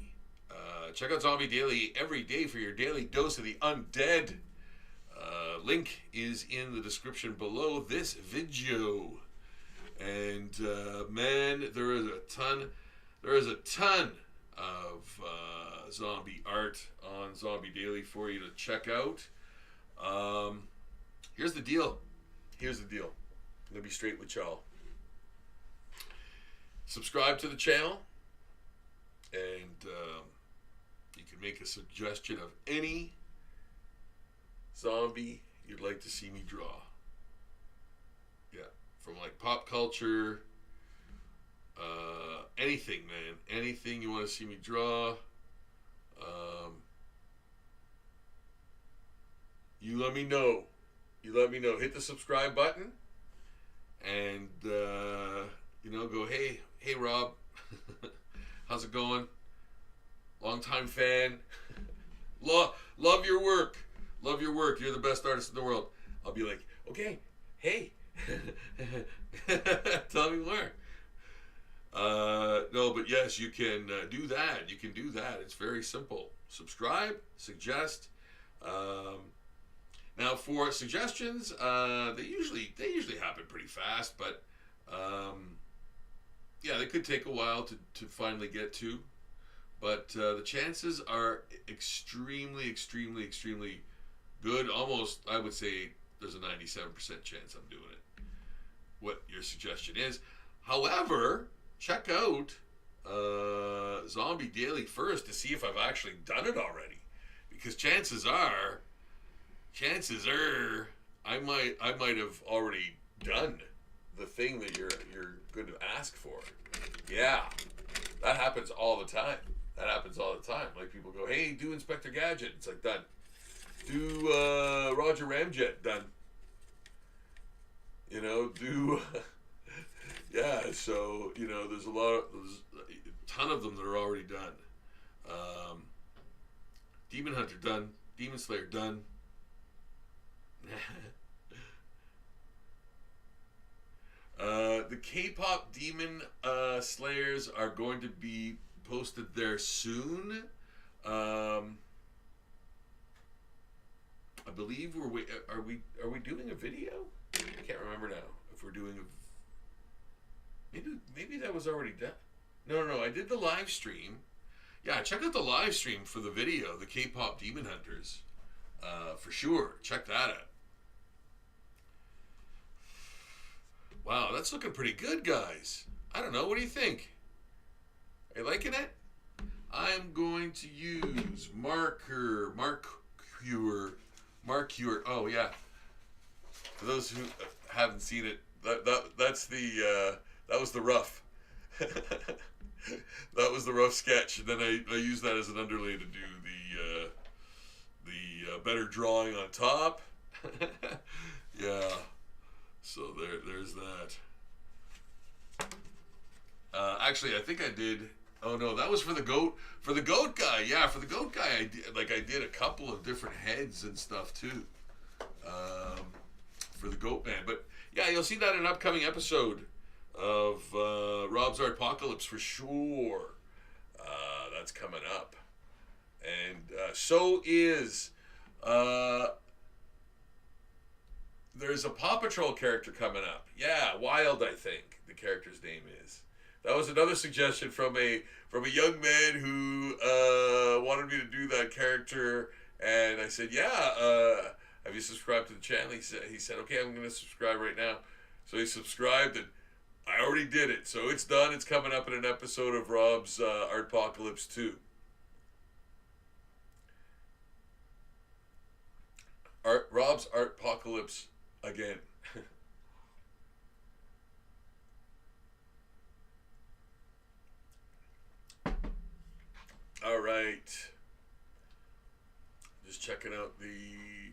Check out Zombie Daily every day for your daily dose of the undead. Link is in the description below this video. And man, there is a ton of zombie art on Zombie Daily for you to check out. Here's the deal. I'm gonna be straight with y'all. Subscribe to the channel, and you can make a suggestion of any zombie you'd like to see me draw. Yeah, from like pop culture, anything, man. Anything you want to see me draw. You let me know. Hit the subscribe button, and go, hey Rob, how's it going? Longtime fan. Love your work. You're the best artist in the world. I'll be like, okay, hey, tell me more. No, but yes, you can do that. It's very simple. Subscribe, suggest. Now for suggestions, they usually happen pretty fast, but yeah, they could take a while to finally get to. But the chances are extremely good. Almost, I would say there's a 97% chance I'm doing it. What your suggestion is. However, check out Zombie Daily first to see if I've actually done it already. Because chances are I might have already done the thing that you're going to ask for. Yeah, that happens all the time. Like people go, hey, do Inspector Gadget. It's like, done. Do Roger Ramjet. Done. Do yeah. So there's a ton of them that are already done. Demon Hunter done. Demon Slayer done. The K-pop Demon Slayers are going to be posted there soon. I believe are we doing a video? I can't remember now if we're doing a. Maybe that was already done. No, I did the live stream. Yeah, check out the live stream for the video, the K-pop Demon Hunters. For sure, check that out. Wow, that's looking pretty good, guys. I don't know, what do you think? Are you liking it? I'm going to use Mark Cure. Oh yeah. For those who haven't seen it, that's the that was the rough. That was the rough sketch. And then I used that as an underlay to do the better drawing on top. Yeah. So there's that. Actually, I think I did. Oh no, that was for the goat. For the goat guy, yeah. For the goat guy, I did a couple of different heads and stuff too. For the goat man, but yeah, you'll see that in an upcoming episode of Rob's Art-Pocalypse for sure. That's coming up, and so is. There's a Paw Patrol character coming up. Yeah, Wild, I think the character's name is. That was another suggestion from a young man who wanted me to do that character, and I said, yeah. Have you subscribed to the channel? He said, okay, I'm going to subscribe right now. So he subscribed, and I already did it. So it's done. It's coming up in an episode of Rob's Art-Pocalypse 2. Rob's Art-Pocalypse again. All right. Just checking out the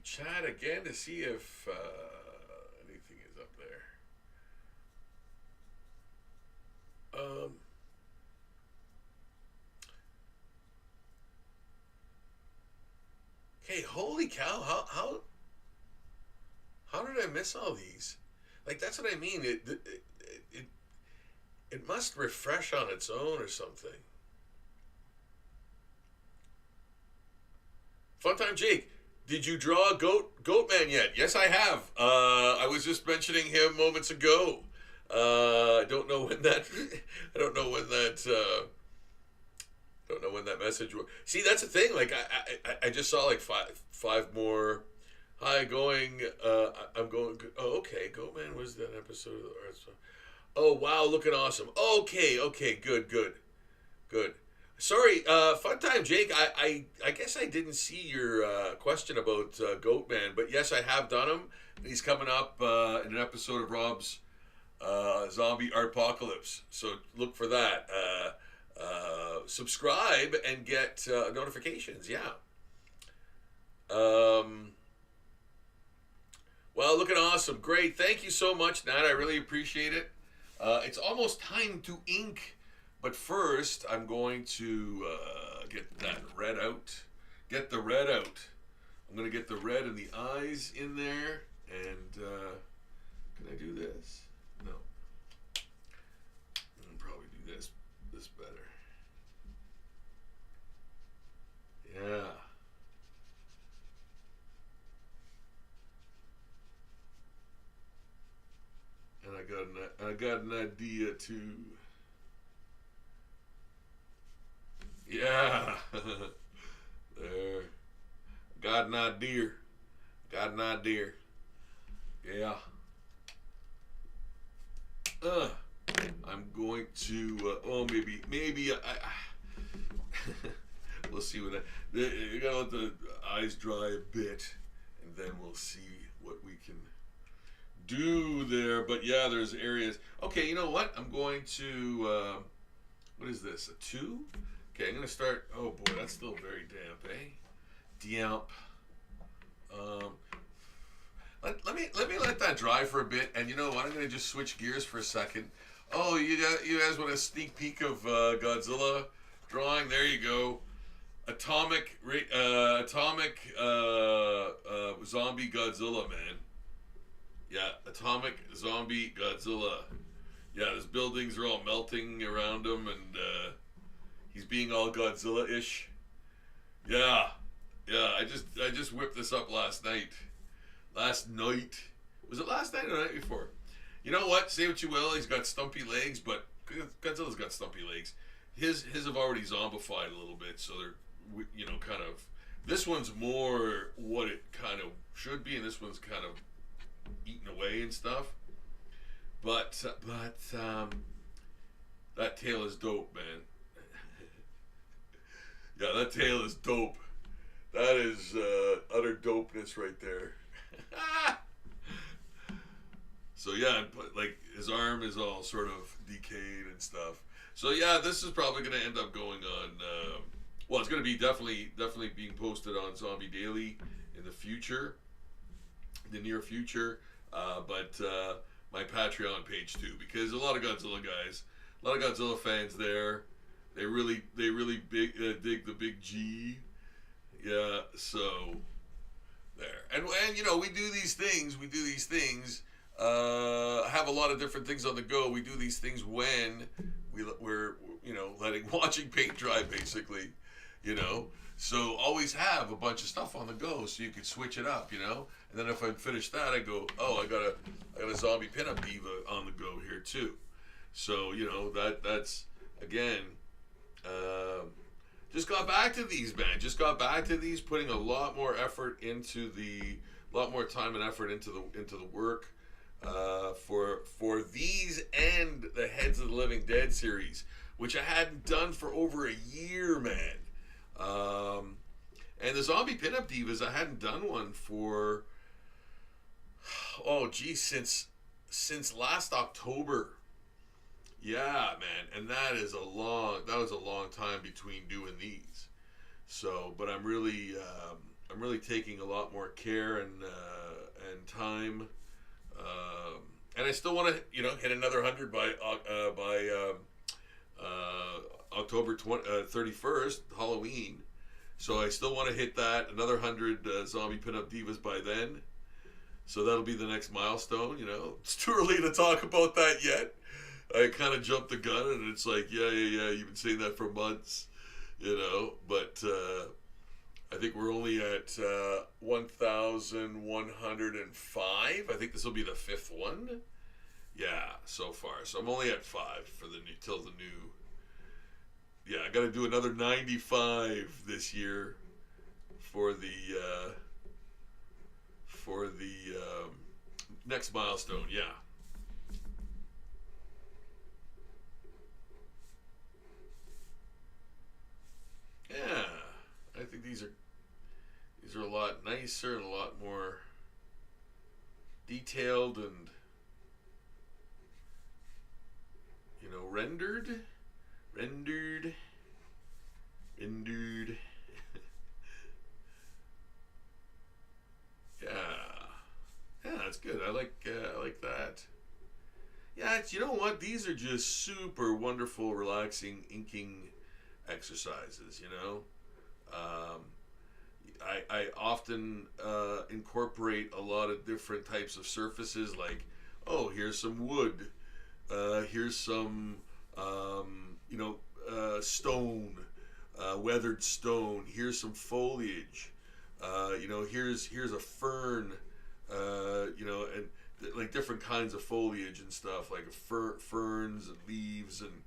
chat again to see if anything is up there. Okay, holy cow! I miss all these? Like, that's what I mean. It must refresh on its own or something. Funtime Jake, did you draw Goatman yet? Yes, I have. I was just mentioning him moments ago. I don't know when that. I don't know when that. Don't know when that message was. See, that's the thing. Like, I just saw like five more. Hi, going. I'm going. Oh, okay. Goatman was that episode of the Arts. Oh, wow, looking awesome. Okay, good. Sorry, Funtime Jake, I guess I didn't see your question about Goatman, but yes, I have done him. He's coming up in an episode of Rob's Zombie Art-Pocalypse, so look for that. Subscribe and get notifications, yeah. Well, looking awesome. Great. Thank you so much, Nat. I really appreciate it. It's almost time to ink, but first I'm going to get that red out. Get the red out. I'm going to get the red in the eyes in there, and can I do this? No. I'll probably do this better. Yeah. And I got an idea too. Yeah. There. Got an idea. Yeah. I'm going to. Maybe I we'll see what you gotta let the eyes dry a bit, and then we'll see what we can do there. But yeah, there's areas. Okay, you know what? I'm going to what is this? A 2? Okay, I'm gonna start. Oh boy, that's still very damp, Damp. Let me let that dry for a bit, and you know what? I'm gonna just switch gears for a second. Oh, you guys want a sneak peek of Godzilla drawing? There you go. Atomic zombie Godzilla, man. Yeah, atomic zombie Godzilla. Yeah, his buildings are all melting around him, and he's being all Godzilla-ish. Yeah. I just whipped this up last night. Was it last night or the night before? You know what? Say what you will. He's got stumpy legs, but Godzilla's got stumpy legs. His have already zombified a little bit, so they're, kind of. This one's more what it kind of should be, and this one's kind of eaten away and stuff. But that tail is dope, man. Yeah, that tail is dope. That is utter dopeness right there. So yeah, but like his arm is all sort of decayed and stuff. So yeah, this is probably going to end up going on. Well, it's going to be definitely being posted on Zombie Daily in the future, the near future. But my Patreon page too, because a lot of Godzilla guys, a lot of Godzilla fans there. They really dig the big G. Yeah, so there. And we do these things. Have a lot of different things on the go. We do these things when we're watching paint dry, basically. So always have a bunch of stuff on the go, so you could switch it up. And then if I finish that, I go, oh, I got a zombie pinup diva on the go here too. So that's again. Just got back to these, man. Putting a lot more effort into more time and effort into the work for these and the Heads of the Living Dead series, which I hadn't done for over a year, man. And the Zombie Pinup Divas, I hadn't done one for since last October. Yeah, man, and that was a long time between doing these. So, but I'm really taking a lot more care and time, and I still want to hit another 100 by October 31st, Halloween. So I still want to hit that another 100 Zombie Pinup Divas by then. So that'll be the next milestone. You know, it's too early to talk about that yet. I kind of jumped the gun, and it's like, yeah. You've been saying that for months, you know. But I think we're only at 1,105. I think this will be the 5th one. Yeah, so far. So I'm only at 5 for the new till the new. Yeah, I got to do another 95 this year for the next milestone. Yeah. Yeah, I think these are a lot nicer and a lot more detailed and, you know, rendered. Yeah, that's good. I like that. Yeah, you know what? These are just super wonderful, relaxing inking exercises. You know, um, I often incorporate a lot of different types of surfaces. Like, oh, here's some wood. Here's some stone, weathered stone. Here's some foliage. Here's a fern. And like different kinds of foliage and stuff, like ferns and leaves and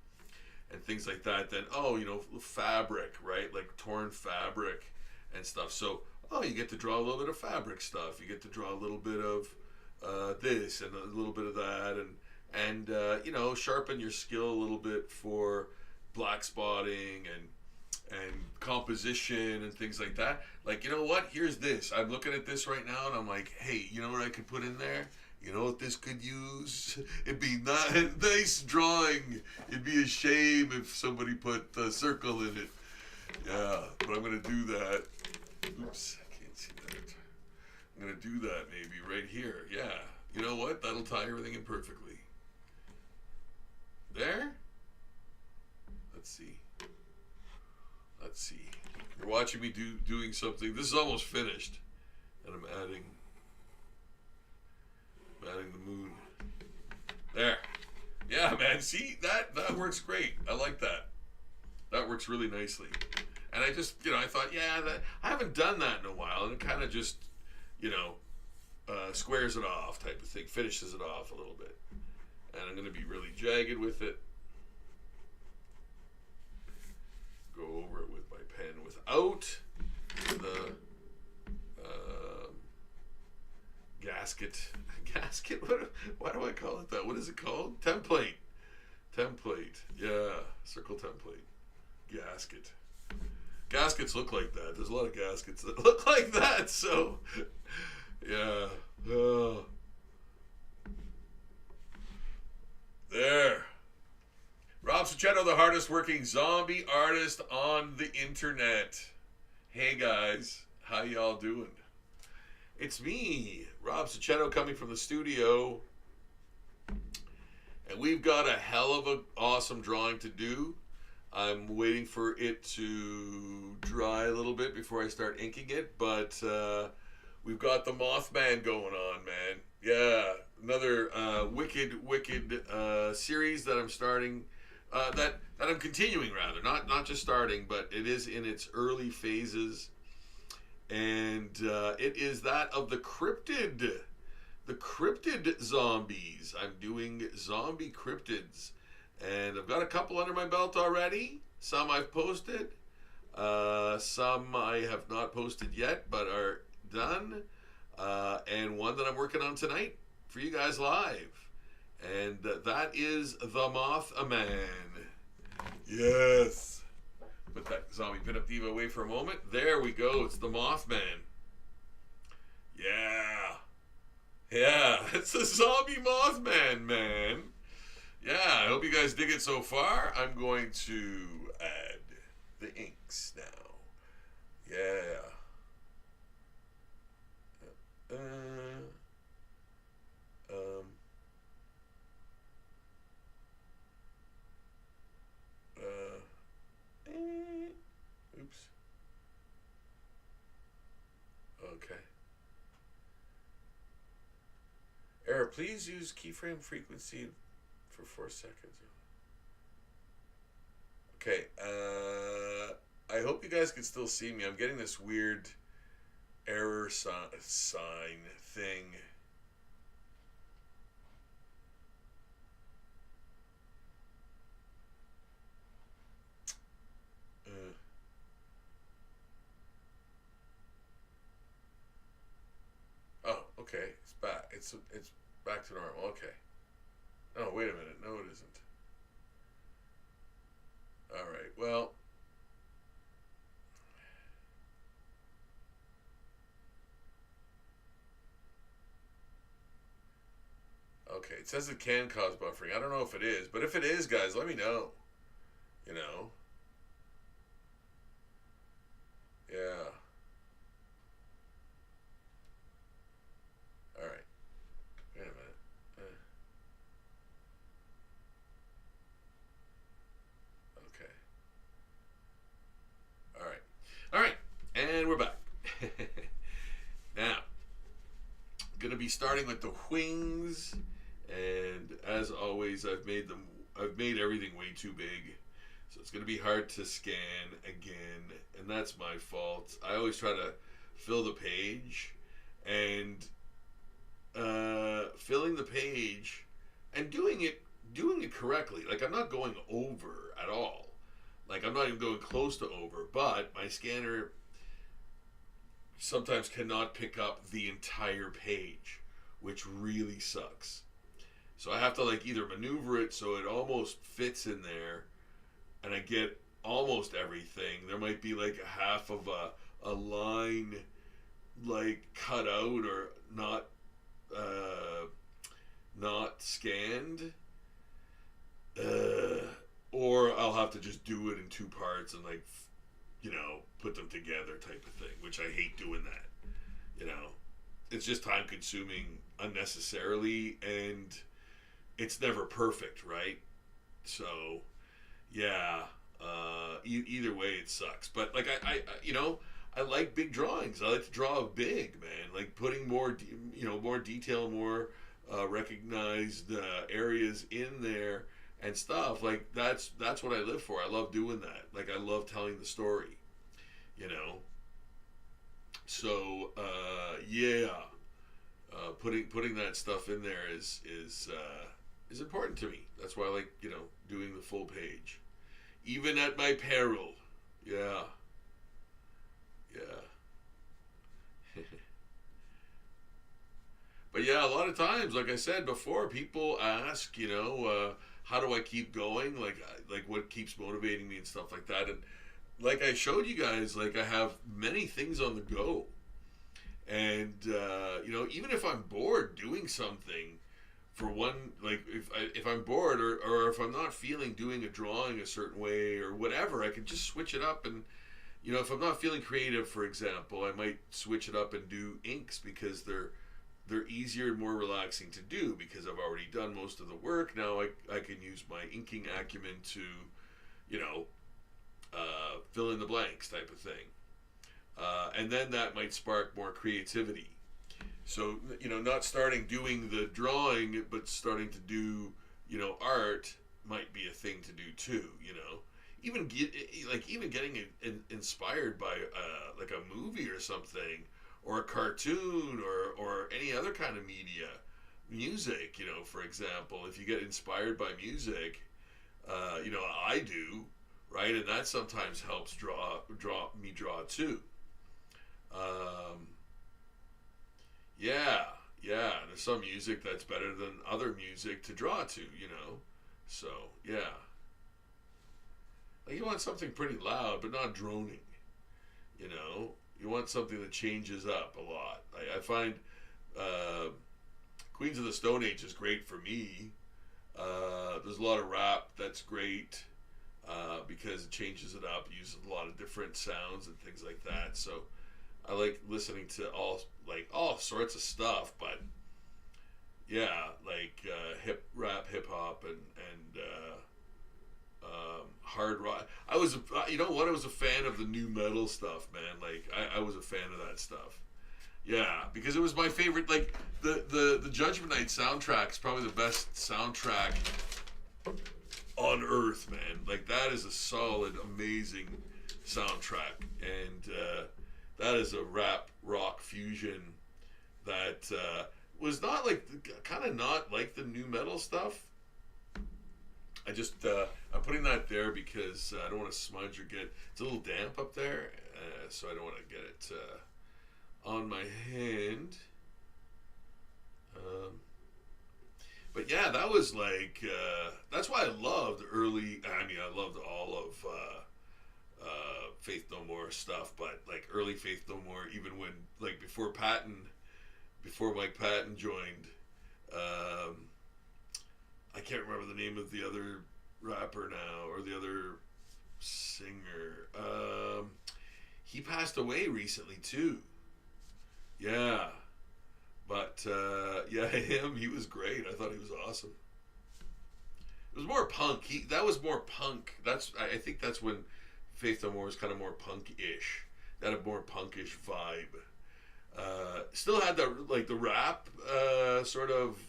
things like that. Then fabric, right? Like torn fabric and stuff. So you get to draw a little bit of fabric stuff. You get to draw a little bit of this and a little bit of that, and sharpen your skill a little bit for black spotting and composition and things like that. Like, you know what? Here's this. I'm looking at this right now, and I'm like, hey, you know what I could put in there? You know what this could use? It'd be not nice drawing. It'd be a shame if somebody put a circle in it. Yeah, but I'm gonna do that. Oops, I can't see that. I'm gonna do that maybe right here. Yeah, you know what? That'll tie everything in perfectly. There? Let's see. You're watching me doing something. This is almost finished, and I'm adding the moon. There. Yeah, man. See, that works great. I like that. That works really nicely. And I just, I thought, I haven't done that in a while, and it kind of just, squares it off type of thing, finishes it off a little bit. And I'm going to be really jagged with it. Go over it with my pen without the gasket. Gasket? Why do I call it that? What is it called? Template. Yeah, circle template. Gasket. Gaskets look like that. There's a lot of gaskets that look like that. So, yeah. There. Rob Succhetto, the hardest working zombie artist on the internet. Hey guys, how y'all doing? It's me, Rob Succhetto, coming from the studio. And we've got a hell of an awesome drawing to do. I'm waiting for it to dry a little bit before I start inking it, but we've got the Mothman going on, man. Yeah, another wicked series that I'm starting. That I'm continuing, rather, not just starting, but it is in its early phases, and it is that of the cryptid zombies. I'm doing zombie cryptids, and I've got a couple under my belt already. Some I've posted, some I have not posted yet, but are done, and one that I'm working on tonight for you guys live. And that is the Mothman. Yes. Put that zombie pin-up diva away for a moment. There we go. It's the Mothman. Yeah. It's the zombie Mothman, man. Yeah, I hope you guys dig it so far. I'm going to add the inks now. Yeah. Oops. Okay. please use keyframe frequency for 4 seconds. Okay, I hope you guys can still see me. I'm getting this weird error sign thing. Oh, okay, it's back. It's back to normal. Okay. Oh, wait a minute. No, it isn't. All right. Well. Okay, it says it can cause buffering. I don't know if it is, but if it is, guys, let me know. You know? Yeah. All right. Wait a minute. Okay. All right. All right. And we're back. Now, going to be starting with the wings, and as always, I've made everything way too big, so it's going to be hard to scan again, and that's my fault. I always try to fill the page, and filling the page and doing it correctly. Like, I'm not going over at all. Like, I'm not even going close to over, but my scanner sometimes cannot pick up the entire page, which really sucks. So I have to like either maneuver it so it almost fits in there and I get almost everything. There might be like a half of a line like cut out or not scanned. Or I'll have to just do it in 2 parts and like, you know, put them together type of thing, which I hate doing that. You know, it's just time consuming unnecessarily, and it's never perfect, right? So, yeah, either way it sucks. But like I you know, I like big drawings. I like to draw big, man. Like putting more, more detail, more recognized areas in there and stuff. Like that's what I live for. I love doing that. Like I love telling the story, you know. So yeah, putting that stuff in there is important to me. That's why I like, you know, doing the full page, even at my peril. Yeah, yeah. But yeah, a lot of times, like I said before, people ask, you know, how do I keep going? Like what keeps motivating me and stuff like that. And like I showed you guys, like I have many things on the go. And, you know, even if I'm bored doing something for one, like if I'm bored or if I'm not feeling doing a drawing a certain way or whatever, I can just switch it up. And, you know, if I'm not feeling creative, for example, I might switch it up and do inks because they're easier and more relaxing to do because I've already done most of the work. Now I can use my inking acumen to, you know, fill in the blanks type of thing. And then that might spark more creativity. So, you know, not starting doing the drawing, but starting to do, you know, art might be a thing to do too, you know. Even getting inspired by like a movie or something, or a cartoon, or any other kind of media, music, you know, for example, if you get inspired by music, you know, I do, right, and that sometimes helps draw too. Yeah, there's some music that's better than other music to draw to, you know, so, yeah. Like, you want something pretty loud, but not droning, you know. You want something that changes up a lot. I find Queens of the Stone Age is great for me. There's a lot of rap that's great because it changes it up, uses a lot of different sounds and things like that. So I like listening to all sorts of stuff, but yeah, like hip hop, and hard rock. I was a fan of the new metal stuff, man. Like I was a fan of that stuff. Yeah, because it was my favorite. Like the Judgment Night soundtrack is probably the best soundtrack on earth, man. Like, that is a solid, amazing soundtrack, and that is a rap rock fusion that was not like, kind of not like the new metal stuff. I just I'm putting that there because I don't want to smudge or get, it's a little damp up there, so I don't want to get it on my hand. But yeah, that was like, that's why I loved early, I mean, I loved all of Faith No More stuff, but like early Faith No More, even when, like, before Mike Patton joined, I can't remember the name of the other rapper now, or the other singer. He passed away recently too. Yeah. But, yeah, he was great. I thought he was awesome. It was more punk. That was more punk. I think that's when Faith No More was kind of more punk-ish. That had a more punkish vibe. Still had the rap sort of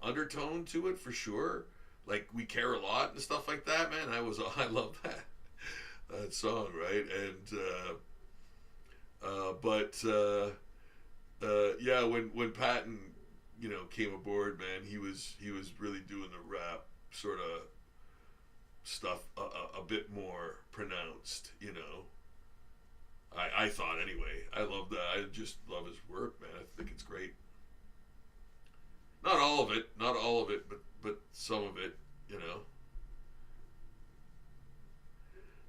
undertone to it, for sure. Like, We Care a Lot and stuff like that, man. I love that song, right? And yeah, when Patton, came aboard, man, he was really doing the rap sort of stuff a bit more pronounced, I thought, anyway. I love that. I just love his work, man. I think it's great. Not all of it, but some of it,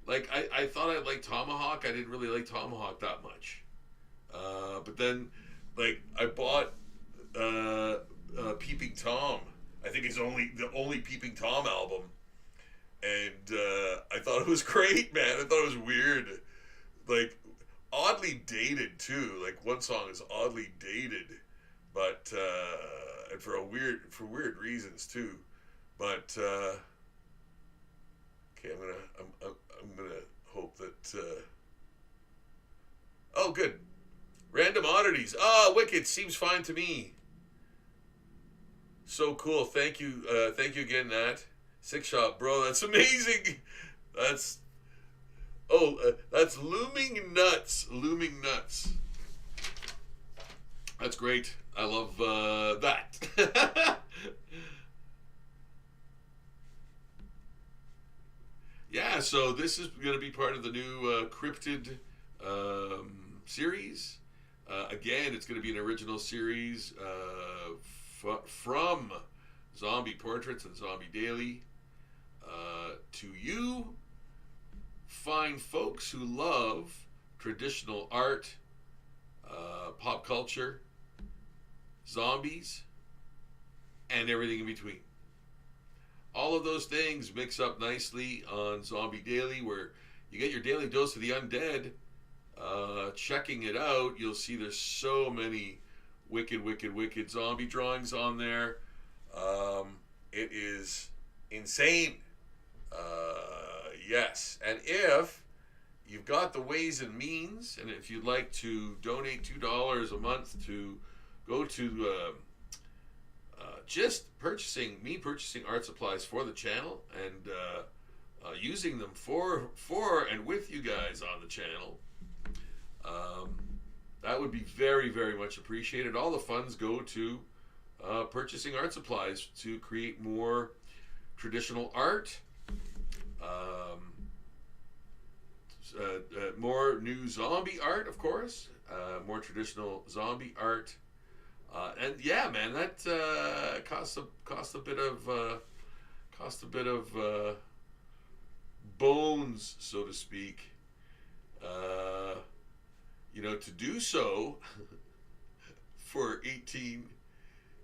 Like, I thought I liked Tomahawk. I didn't really like Tomahawk that much. But then, like, I bought Peeping Tom. I think it's the only Peeping Tom album. And I thought it was great, man. I thought it was weird. Like, oddly dated, too. Like, one song is oddly dated. But, and for weird reasons, too. But, okay, I'm gonna hope that, oh, good. Random oddities. Ah, wicked. Seems fine to me. So cool. Thank you again, Nat. Six Shot, bro. That's amazing. That's Looming Nuts. Looming Nuts. That's great. I love that. Yeah, so this is going to be part of the new Cryptid series. Again, it's going to be an original series from Zombie Portraits and Zombie Daily to you fine folks who love traditional art, pop culture, zombies, and everything in between. All of those things mix up nicely on Zombie Daily, where you get your daily dose of the undead. Checking it out, you'll see there's so many wicked zombie drawings on there. It is insane. Yes, and if you've got the ways and means, and if you'd like to donate $2 a month to go to just purchasing art supplies for the channel and using them for and with you guys on the channel, that would be very, very much appreciated. All the funds go to purchasing art supplies to create more traditional art, more new zombie art, of course, more traditional zombie art, and yeah, man, that costs a bit of bones, so to speak. To do so for 18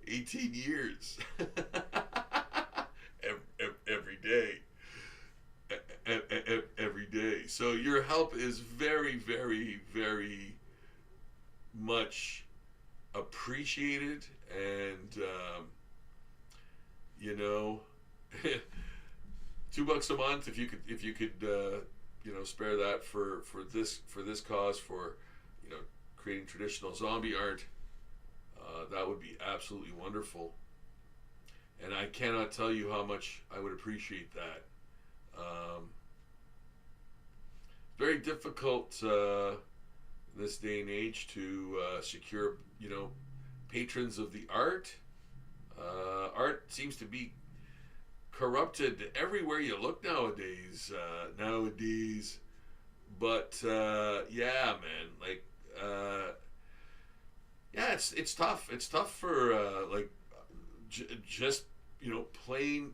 years every day. Every day. So your help is very, very, very much appreciated, and $2 a month if you could spare that for this cause, for creating traditional zombie art, that would be absolutely wonderful. And I cannot tell you how much I would appreciate that. Very difficult in this day and age to secure, patrons of the art. Art seems to be corrupted everywhere you look nowadays. But yeah, man, like yeah, it's tough. It's tough for like just plain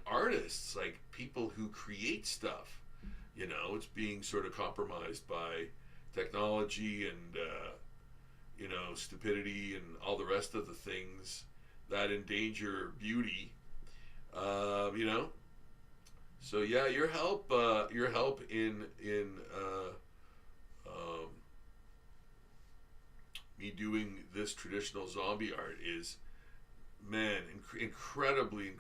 artists, like people who create stuff. It's being sort of compromised by technology and stupidity and all the rest of the things that endanger beauty. So yeah, your help in me doing this traditional zombie art is, man, incredibly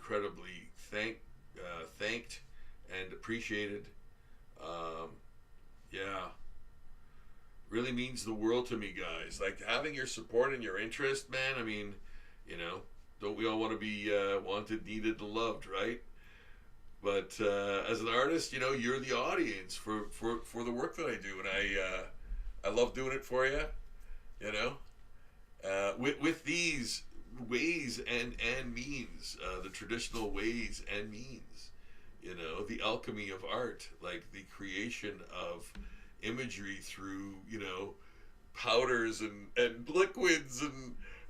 thanked and appreciated. Yeah, really means the world to me, guys. Like, having your support and your interest, man. I mean, don't we all want to be wanted, needed, and loved, right? But as an artist, you're the audience for the work that I do, and I love doing it for you. With these ways and means, the traditional ways and means, the alchemy of art, like the creation of imagery through powders and liquids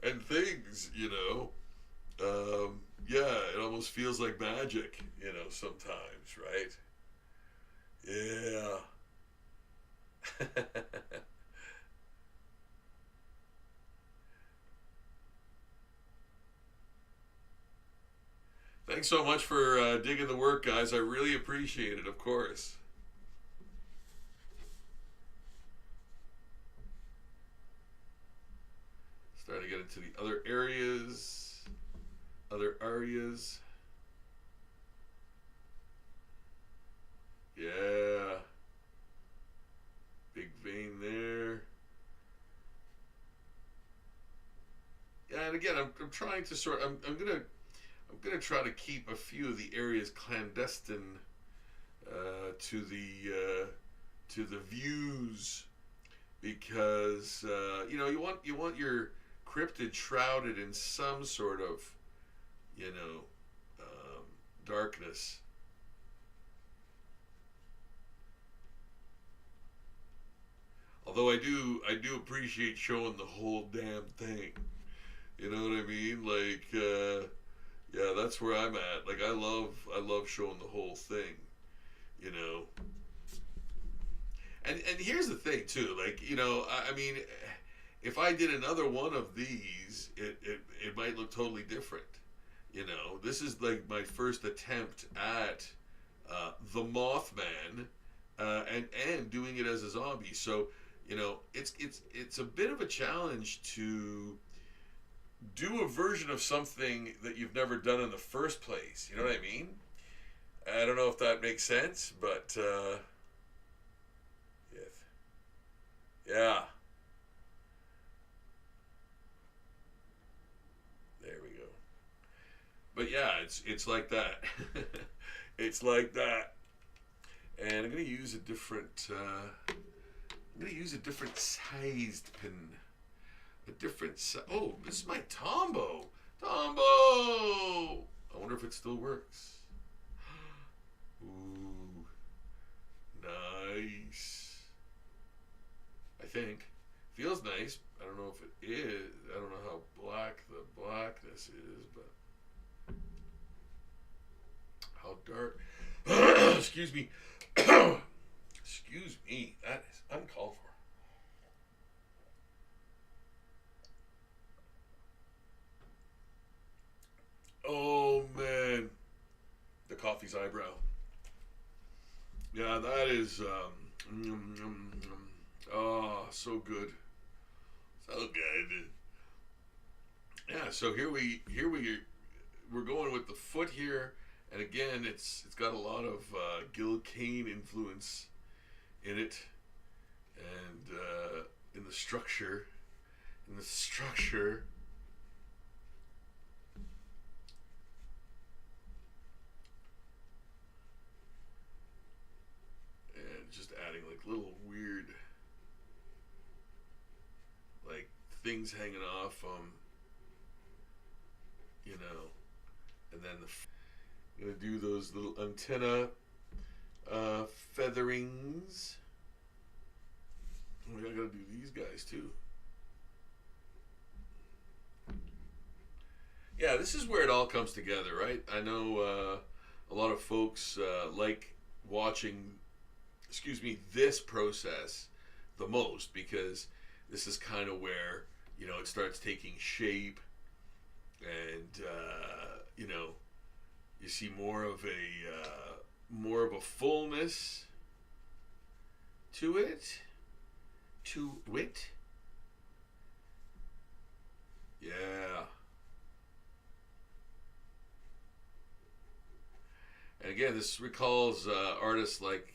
and things. Yeah, it almost feels like magic, sometimes, right? Yeah. Thanks so much for digging the work, guys. I really appreciate it, of course. Starting to get into the other areas. Yeah. Big vein there. Yeah, and again, I'm trying to sort. I'm gonna try to keep a few of the areas clandestine to the views, because you want your cryptid shrouded in some sort of darkness. Although I do appreciate showing the whole damn thing. You know what I mean? Like, yeah, that's where I'm at. Like, I love showing the whole thing. And here's the thing too. Like, I mean, if I did another one of these, it might look totally different. This is like my first attempt at the Mothman, and doing it as a zombie. So it's a bit of a challenge to do a version of something that you've never done in the first place. You know what I mean? I don't know if that makes sense, but yes. Yeah. There we go. But yeah, it's like that. It's like that. And I'm gonna use a different sized pin. Oh, this is my Tombow. Tombow! I wonder if it still works. Ooh. Nice. I think. Feels nice. I don't know if it is. I don't know how black the blackness is, but how dark. Excuse me. Excuse me. That is uncalled for. Oh man, the coffee's eyebrow. Yeah, that is oh, so good, so good. Yeah, so we're going with the foot here, and again, it's got a lot of Gil Kane influence in it, and in the structure, things hanging off, you know, and then I'm gonna do those little antenna featherings. Oh, I gotta do these guys too. Yeah, this is where it all comes together, right? I know a lot of folks like watching, this process the most, because this is kind of where, you know, it starts taking shape, and you know, you see more of a fullness to it. Yeah. And again, this recalls artists like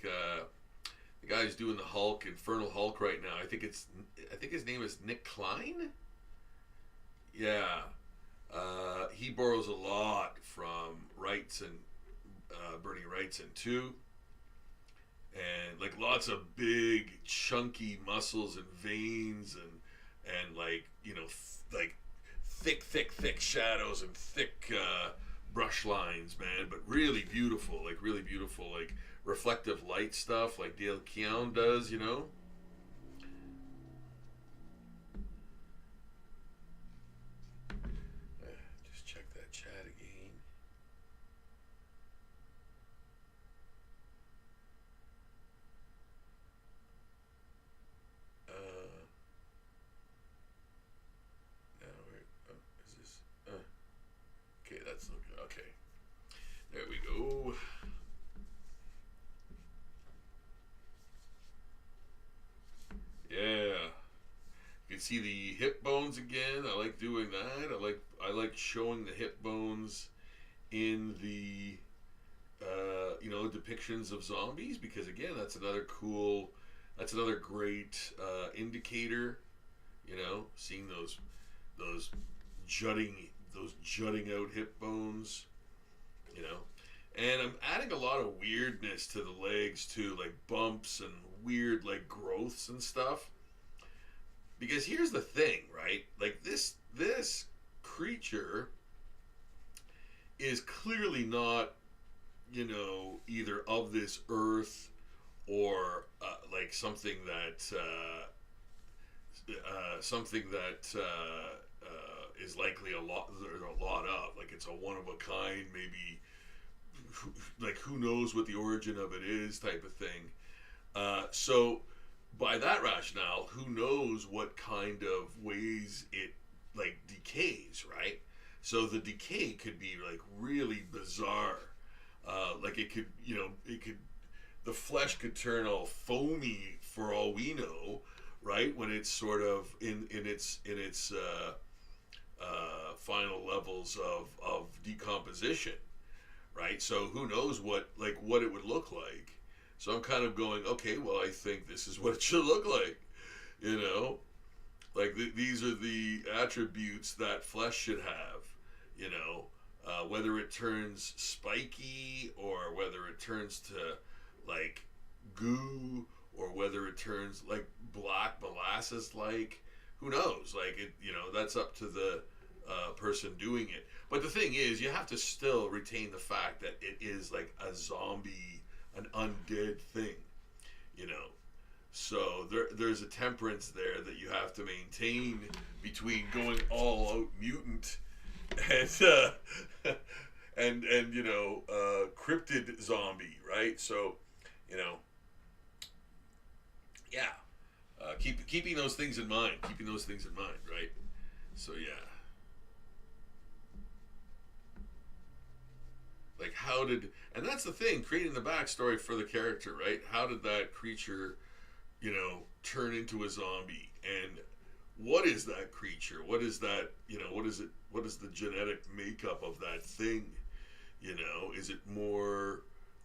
the guy who's doing the Hulk, Infernal Hulk, right now. I think his name is Nick Klein. Yeah, he borrows a lot from Wrightson, Bernie Wrightson too, and like lots of big, chunky muscles and veins, and like, you know, like thick shadows and thick brush lines, man. But really beautiful, like reflective light stuff, like Dale Keown does, you know. Just check that chat again. Now is this? Okay, that's okay. Okay, there we go. Yeah, you can see the hip bones again. I like doing that. I like showing the hip bones in the you know, depictions of zombies, because again, that's another great indicator. You know, seeing those jutting out hip bones. You know, and I'm adding a lot of weirdness to the legs too, like bumps and weird like growths and stuff. Because here's the thing, right? Like this creature is clearly not, you know, either of this earth or like something that is likely a lot of, like it's a one of a kind, maybe, like who knows what the origin of it is, type of thing. So by that rationale, who knows what kind of ways it like decays, right? So the decay could be like really bizarre. Like it could, you know, the flesh could turn all foamy for all we know, right? When it's sort of in its final levels of decomposition, right? So who knows what it would look like. So I'm kind of going, okay, well, I think this is what it should look like, you know? Like these are the attributes that flesh should have, you know? Whether it turns spiky, or whether it turns to like goo, or whether it turns like black molasses, like, who knows? Like, it, you know, that's up to the person doing it. But the thing is, you have to still retain the fact that it is like a zombie, an undead thing, you know. So there's a temperance there that you have to maintain between going all out mutant and and you know, cryptid zombie, right? So, you know, yeah, keeping those things in mind, right? So yeah, like and that's the thing, creating the backstory for the character, right? How did that creature, you know, turn into a zombie, and what is that creature? What is that, you know, what is it? What is the genetic makeup of that thing? You know, is it more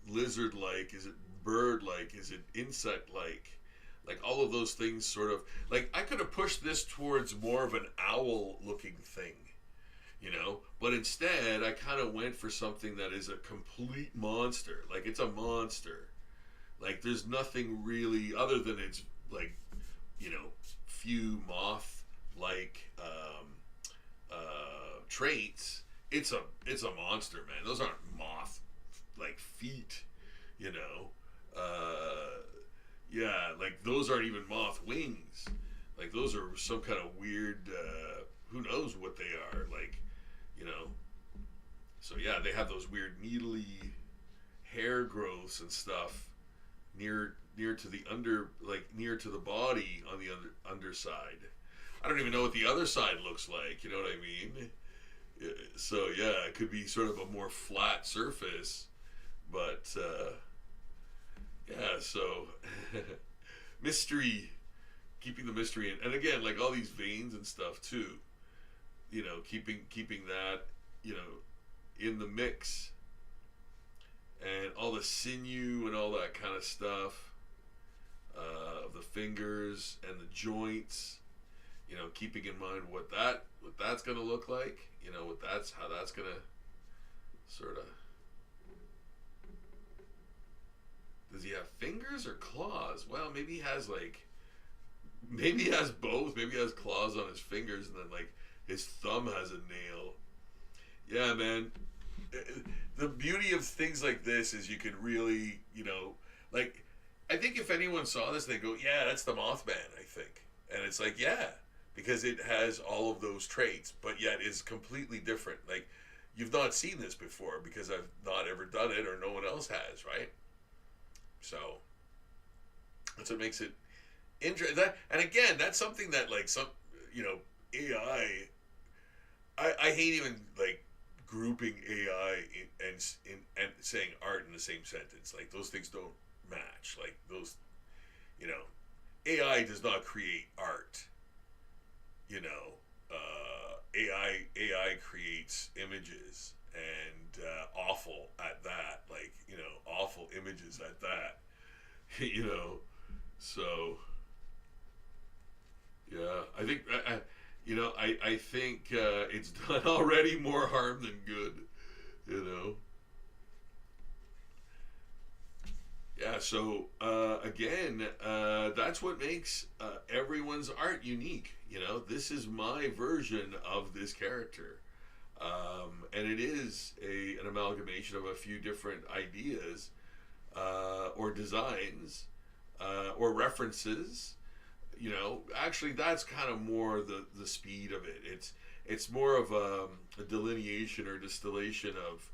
lizard-like? Is it bird-like? Is it insect-like? Like all of those things sort of, like I could have pushed this towards more of an owl-looking thing, you know, but instead I kind of went for something that is a complete monster. Like it's a monster. Like there's nothing really other than its like, you know, few moth like traits, it's a monster, man. Those aren't moth like feet, you know. Yeah, like those aren't even moth wings. Like those are some kind of weird. Who knows what they are? Like, you know. So yeah, they have those weird needly hair growths and stuff near to the near to the body on the underside. I don't even know what the other side looks like. You know what I mean? So yeah, it could be sort of a more flat surface, but yeah. So mystery, keeping the mystery in, and again, like all these veins and stuff too. You know, keeping that, you know, in the mix, and all the sinew and all that kind of stuff of the fingers and the joints. You know, keeping in mind what that's gonna look like. You know, how that's gonna sort of. Does he have fingers or claws? Well, maybe he has both. Maybe he has claws on his fingers, and then like his thumb has a nail. Yeah, man. The beauty of things like this is you can really, you know, like, I think if anyone saw this, they go, yeah, that's the Mothman, I think. And it's like, yeah, because it has all of those traits, but yet is completely different. Like, you've not seen this before because I've not ever done it or no one else has, right? So, that's what makes it interesting. And again, that's something that, like, some, you know, AI, I hate even, like, grouping AI and saying art in the same sentence. Like, those things don't match. Like, those, you know, AI does not create art. You know, AI creates images, and awful at that. Like, you know, awful images at that. You know, so yeah, I think I think it's done already more harm than good. You know. Yeah, so again, that's what makes everyone's art unique. You know, this is my version of this character. And it is an amalgamation of a few different ideas or designs or references. You know, actually, that's kind of more the speed of it. It's more of a delineation or distillation of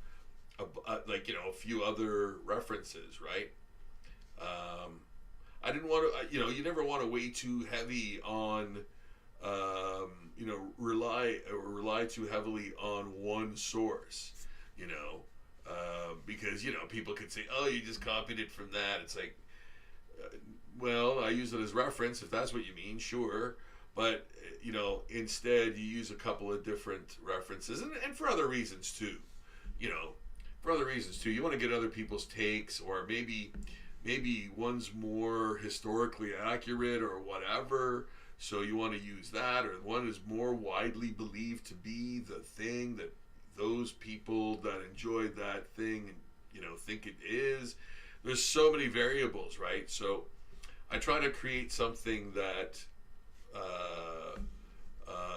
like, you know, a few other references, right? I didn't want to, you know, you never want to weigh too heavy on, you know, rely too heavily on one source, you know, because, you know, people could say, oh, you just copied it from that. It's like, well, I use it as reference if that's what you mean, sure. But, you know, instead you use a couple of different references and for other reasons too, you know, for other reasons too. You want to get other people's takes, or maybe one's more historically accurate or whatever, so you want to use that, or one is more widely believed to be the thing that those people that enjoyed that thing, you know, think it is. There's so many variables, right? So I try to create something that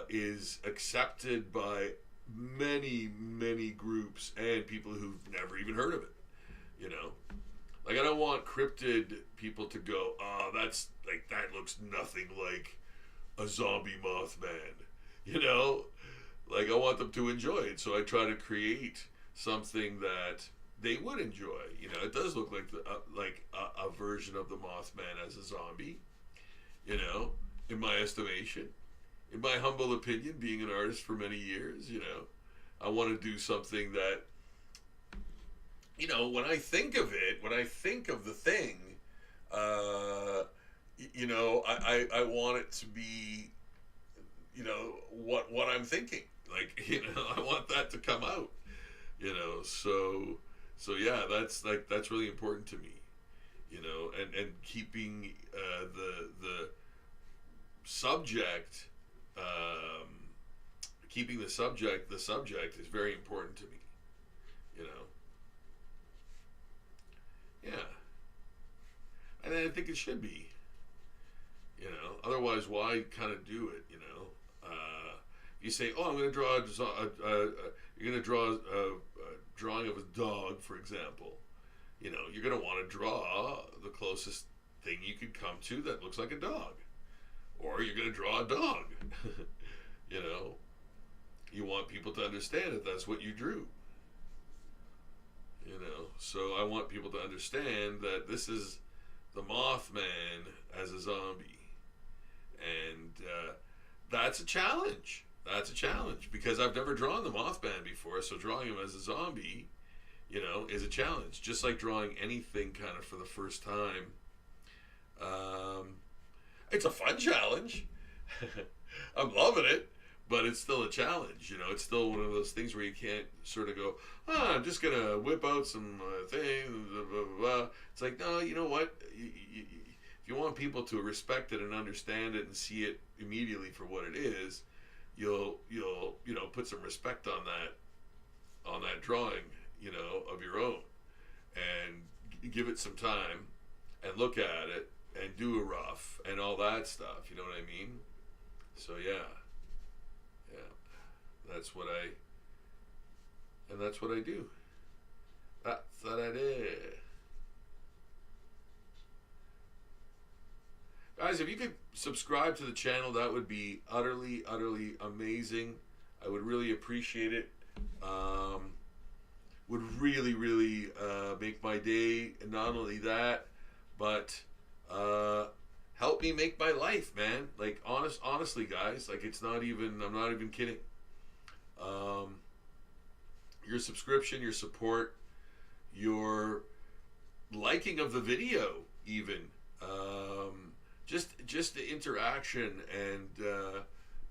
is accepted by many groups and people who've never even heard of it, you know. Like, I don't want cryptid people to go, oh, that's, like, that looks nothing like a zombie Mothman, you know? Like, I want them to enjoy it, so I try to create something that they would enjoy. You know, it does look like a version of the Mothman as a zombie, you know, in my estimation. In my humble opinion, being an artist for many years, you know, I want to do something that, you know, when I think of it, when I think of the thing, you know, I want it to be, you know, what I'm thinking. Like, you know, I want that to come out, you know. So yeah, that's really important to me, you know, and keeping the subject, keeping the subject is very important to me, you know. Yeah. And I think it should be, you know. Otherwise, why kind of do it, you know? You say, oh, I'm going to draw you're going to draw a drawing of a dog, for example. You know, you're going to want to draw the closest thing you could come to that looks like a dog. Or you're going to draw a dog. You know, you want people to understand that that's what you drew. You know, so I want people to understand that this is the Mothman as a zombie. And that's a challenge. That's a challenge because I've never drawn the Mothman before, so drawing him as a zombie, you know, is a challenge. Just like drawing anything kind of for the first time. It's a fun challenge. I'm loving it, but it's still a challenge. You know, it's still one of those things where you can't sort of go, I'm just going to whip out some things, blah, blah, blah. It's like, no, you know what? If you want people to respect it and understand it and see it immediately for what it is, you'll you know, put some respect on that drawing, you know, of your own, and give it some time and look at it and do a rough and all that stuff. You know what I mean? So yeah, that's what I do. That's what I did. Guys, if you could subscribe to the channel, that would be utterly, utterly amazing. I would really appreciate it. Would really, really make my day. And not only that, but help me make my life, man. Like, honestly, guys, like, it's not even, I'm not even kidding. Your subscription, your support, your liking of the video, even. Just the interaction and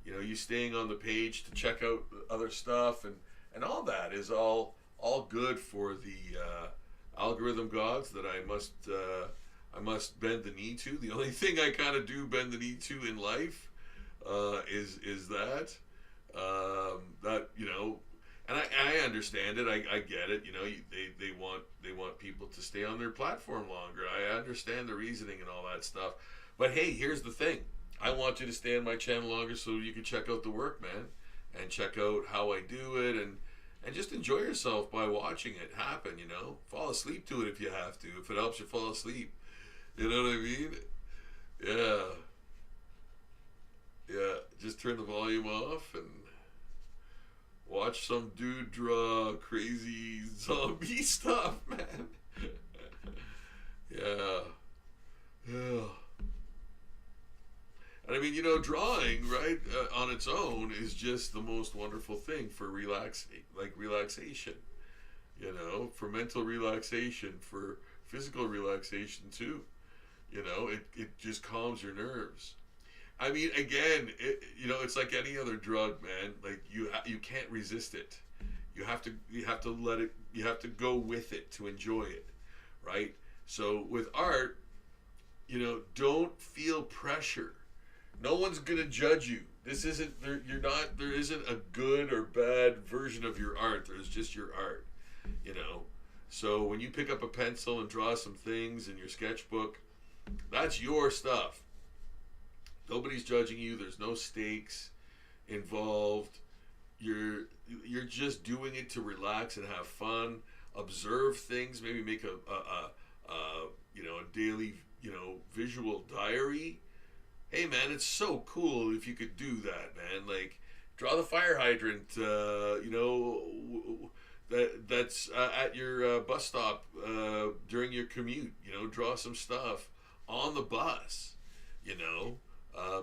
you know, you staying on the page to check out other stuff and all that is all good for the algorithm gods that I must bend the knee to. The only thing I kind of do bend the knee to in life is that you know, and I understand it. I get it. You know, they want people to stay on their platform longer. I understand the reasoning and all that stuff. But hey, here's the thing. I want you to stay on my channel longer so you can check out the work, man, and check out how I do it, and just enjoy yourself by watching it happen. You know, fall asleep to it if you have to. If it helps you fall asleep, you know what I mean? Yeah. Just turn the volume off and watch some dude draw crazy zombie stuff, man. Yeah. And I mean, you know, drawing, right, on its own is just the most wonderful thing for relaxation, you know, for mental relaxation, for physical relaxation too. You know, it just calms your nerves. I mean, again, you know, it's like any other drug, man. Like you can't resist it. You have to let it. You have to go with it to enjoy it, right? So with art, you know, don't feel pressure. No one's gonna judge you. This isn't there. You're not. There isn't a good or bad version of your art. There's just your art. You know. So when you pick up a pencil and draw some things in your sketchbook, that's your stuff. Nobody's judging you. There's no stakes involved. You're just doing it to relax and have fun. Observe things. Maybe make a you know, a daily, you know, visual diary. Hey man, it's so cool if you could do that, man. Like, draw the fire hydrant. You know, that's at your bus stop during your commute. You know, draw some stuff on the bus. You know.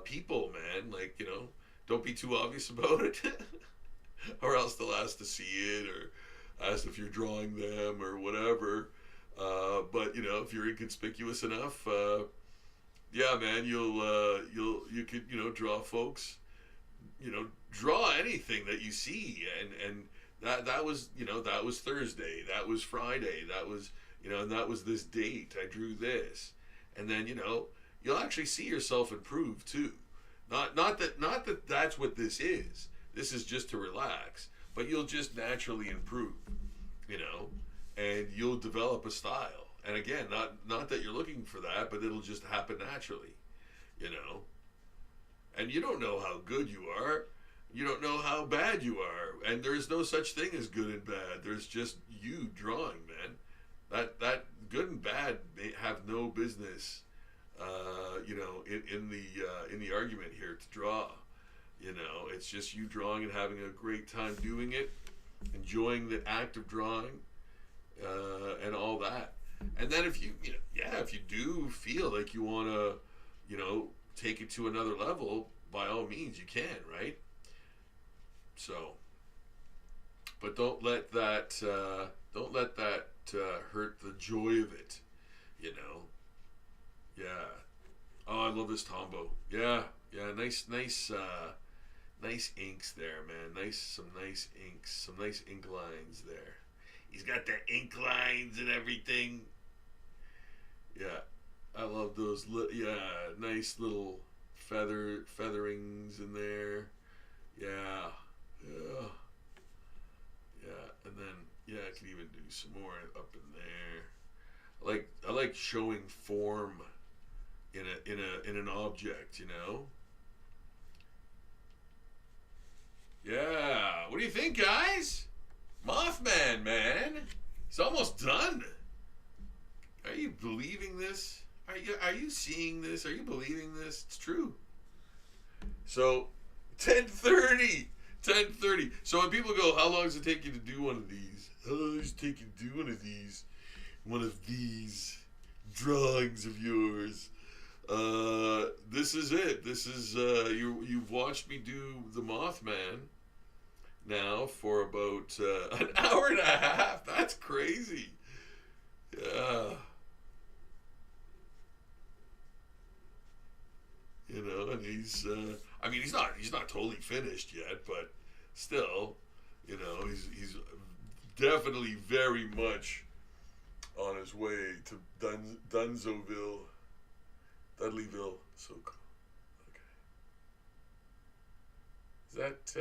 People, man, like, you know, don't be too obvious about it or else they'll ask to see it or ask if you're drawing them or whatever. But you know, if you're inconspicuous enough, yeah, man, you could, you know, draw folks, you know, draw anything that you see. And that was, you know, that was Thursday, that was Friday, that was, you know, and that was this date, I drew this. And then, you know, you'll actually see yourself improve too. Not that that's what this is. This is just to relax, but you'll just naturally improve, you know, and you'll develop a style. And again, not that you're looking for that, but it'll just happen naturally, you know. And you don't know how good you are. You don't know how bad you are, and there's no such thing as good and bad. There's just you drawing, man. That good and bad have no business, in the argument here to draw. You know, it's just you drawing and having a great time doing it, enjoying the act of drawing, and all that. And then if if you do feel like you want to, take it to another level, by all means you can, right? So, but don't let that hurt the joy of it, you know. Yeah. Oh, I love this Tombow. Yeah, yeah. Nice inks there, man. Some nice inks, some nice ink lines there. He's got the ink lines and everything. Yeah, I love those. Nice little featherings in there. Yeah, yeah, yeah. And then I can even do some more up in there. I like showing form in an object, you know. Yeah. What do you think, guys? Mothman, man. He's almost done. Are you believing this? Are you seeing this? Are you believing this? It's true. So, 10:30. 10:30. So when people go, how long does it take you to do one of these? How long does it take you to do one of these? One of these drawings of yours. This is it. This is you've watched me do the Mothman now for about an hour and a half. That's crazy. Yeah. You know, and he's he's not totally finished yet, but still, you know, he's definitely very much on his way to Dunzoville, Dudleyville. So cool. Okay. Is that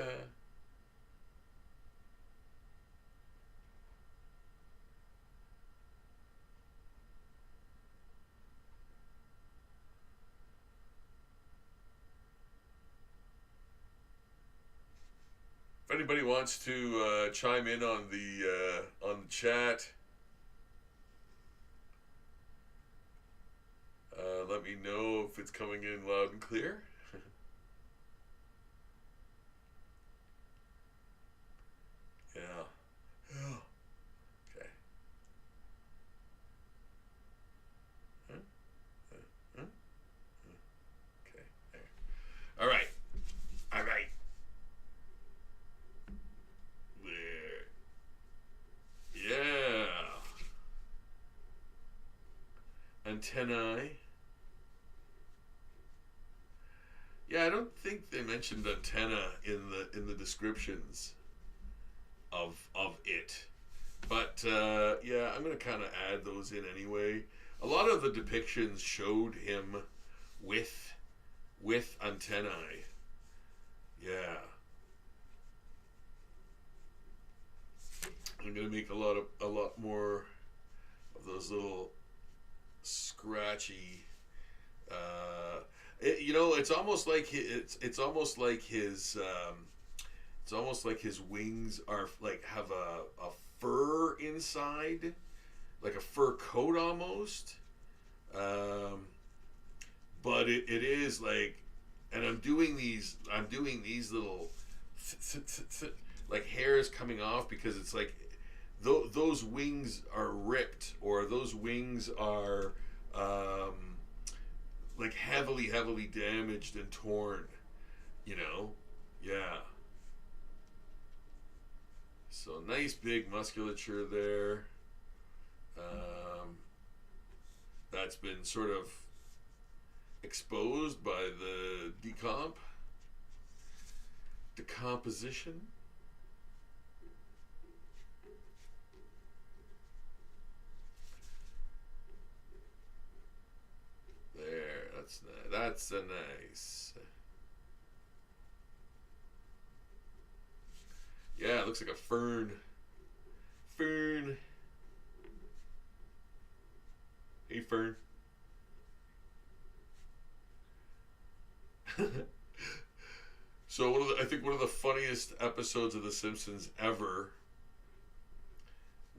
if anybody wants to chime in on the chat, let me know if it's coming in loud and clear. Yeah. Yeah. Okay. Huh? Huh? Okay. There. All right. All right. There. Yeah. Antennae. Yeah, I don't think they mentioned antenna in the descriptions of it, but yeah, I'm gonna kind of add those in anyway. A lot of the depictions showed him with antennae. Yeah, I'm gonna make a lot more of those little scratchy. It's almost like it's almost like his wings are like have a fur inside, like a fur coat almost. But it is like, and I'm doing these little like hairs coming off because it's like those wings are ripped, or those wings are like heavily damaged and torn, you know. Yeah, so nice big musculature there. That's been sort of exposed by the decomposition. There, that's a nice. Yeah, it looks like a fern. Fern. Hey, fern. So I think one of the funniest episodes of The Simpsons ever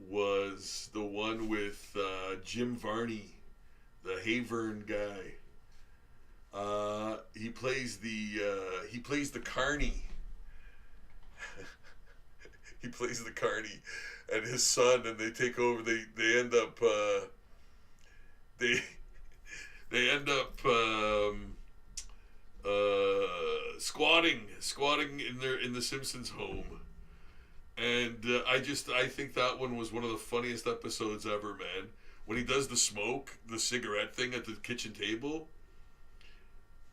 was the one with Jim Varney, the Hayvern guy. He plays the carny. He plays the carny, and his son, and they take over. They end up they end up squatting in the Simpsons home. And I think that one was one of the funniest episodes ever, man. When he does the cigarette thing at the kitchen table.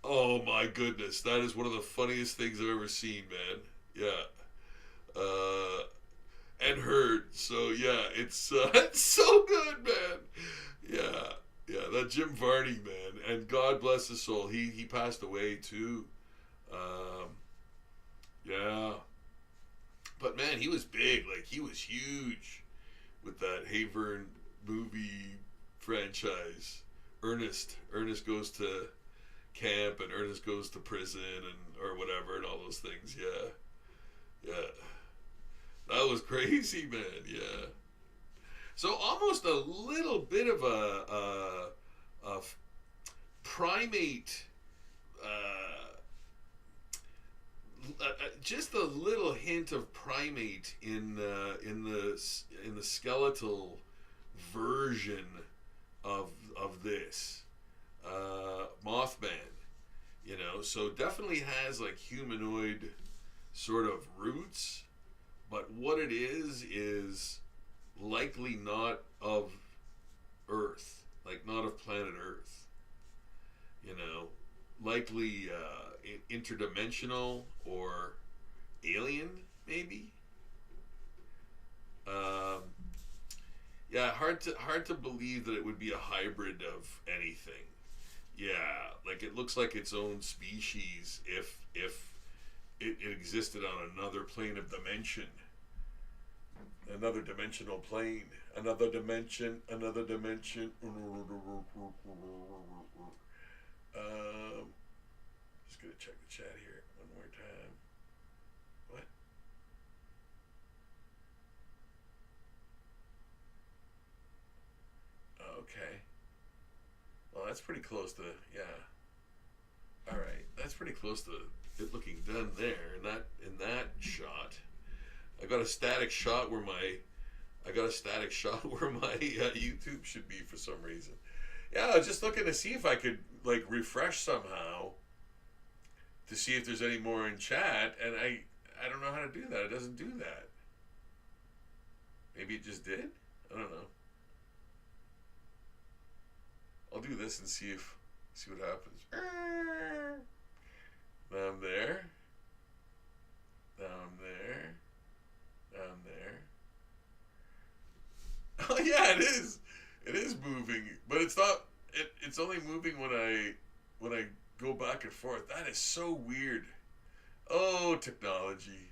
Oh my goodness, that is one of the funniest things I've ever seen, man. Yeah. And heard. So yeah, it's it's so good, man. Yeah. Yeah, that Jim Varney, man. And God bless his soul. He passed away too. Yeah. But man, he was big. Like, he was huge with that Hayvern movie franchise. Ernest goes to camp, and Ernest goes to prison, or whatever, and all those things. Yeah. That was crazy, man. Yeah. So almost a little bit of a primate, just a little hint of primate in the skeletal version of this Mothman. So definitely has like humanoid sort of roots, but what it is likely not of Earth, like not of planet Earth. Likely interdimensional or alien, maybe. Yeah, hard to believe that it would be a hybrid of anything. Yeah, like it looks like its own species if it existed on another plane of dimension. Another dimensional plane. Another dimension. Just gonna check the chat here one more time. What? Okay. Well, that's pretty close to, yeah. All right, that's pretty close to it looking done there in that shot. I got a static shot where my YouTube should be for some reason. Yeah, I was just looking to see if I could like refresh somehow to see if there's any more in chat, and I don't know how to do that. It doesn't do that. Maybe it just did? I don't know. I'll do this and see what happens. Now I'm there. Now I'm there. Now I'm there. Oh yeah, it is. It is moving, but it's not. It's only moving when I go back and forth. That is so weird. Oh, technology.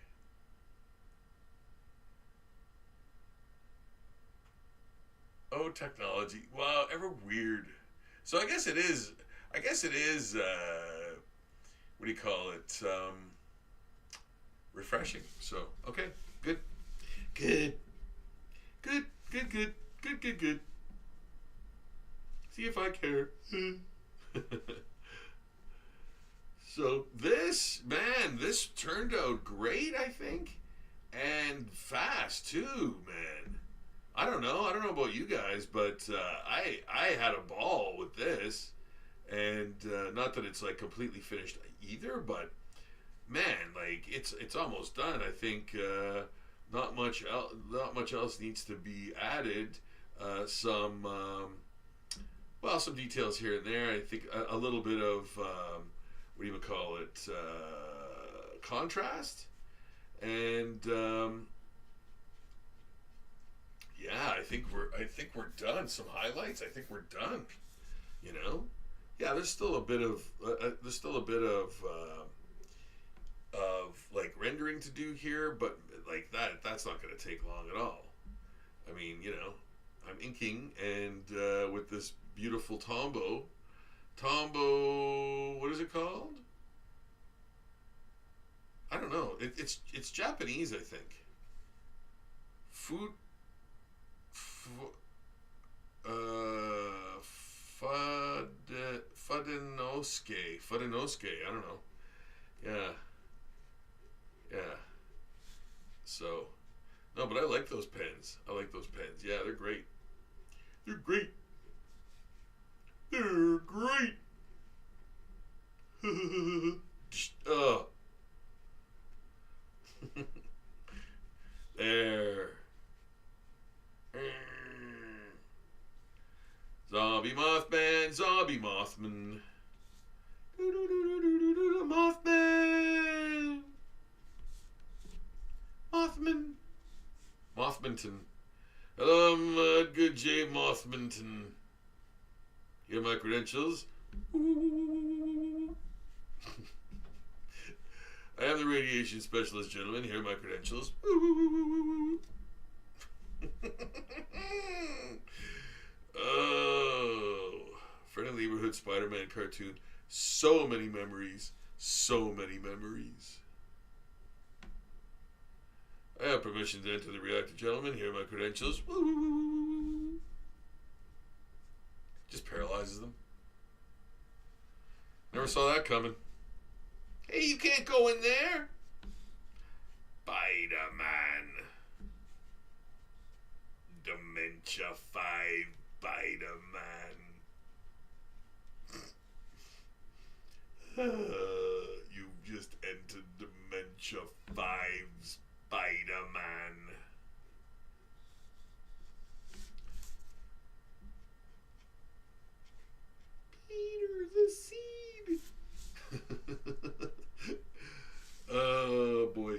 Oh, technology. Wow, ever weird. So I guess it is. What do you call it? Refreshing. So okay, good. See if I care. So this turned out great, I think, and fast too, man. I don't know about you guys, but I had a ball with this, and not that it's like completely finished either, but man, like it's almost done. I think not much else needs to be added. Some details here and there. I think a little bit of what do you call it? Contrast, and yeah, I think we're done. Some highlights. I think we're done. Yeah. There's still a bit of like rendering to do here, but like that's not going to take long at all. I mean, I'm inking, and with this beautiful Tombow, what is it called? I don't know. It's Japanese, I think. Food. Fudenosuke. Fudenosuke. I don't know. Yeah. Yeah. So, no, but I like those pens. I like those pens. Yeah, they're great. They're great. They're great. There. Zombie Mothman, Zombie Mothman. Mothman. Mothman. Mothmanton. Hello, I'm Good J. Mothmanton. Here are my credentials. I am the radiation specialist, gentlemen. Here are my credentials. Oh, friendly neighborhood Spider-Man cartoon. So many memories. So many memories. I have permission to enter the reactor, gentlemen. Here are my credentials. Just paralyzes them. Never saw that coming. Hey, you can't go in there. Spider-Man. Dementia 5 Spider-Man. You've just entered Dementia 5 Spider-Man. Peter the Seed. Oh boy.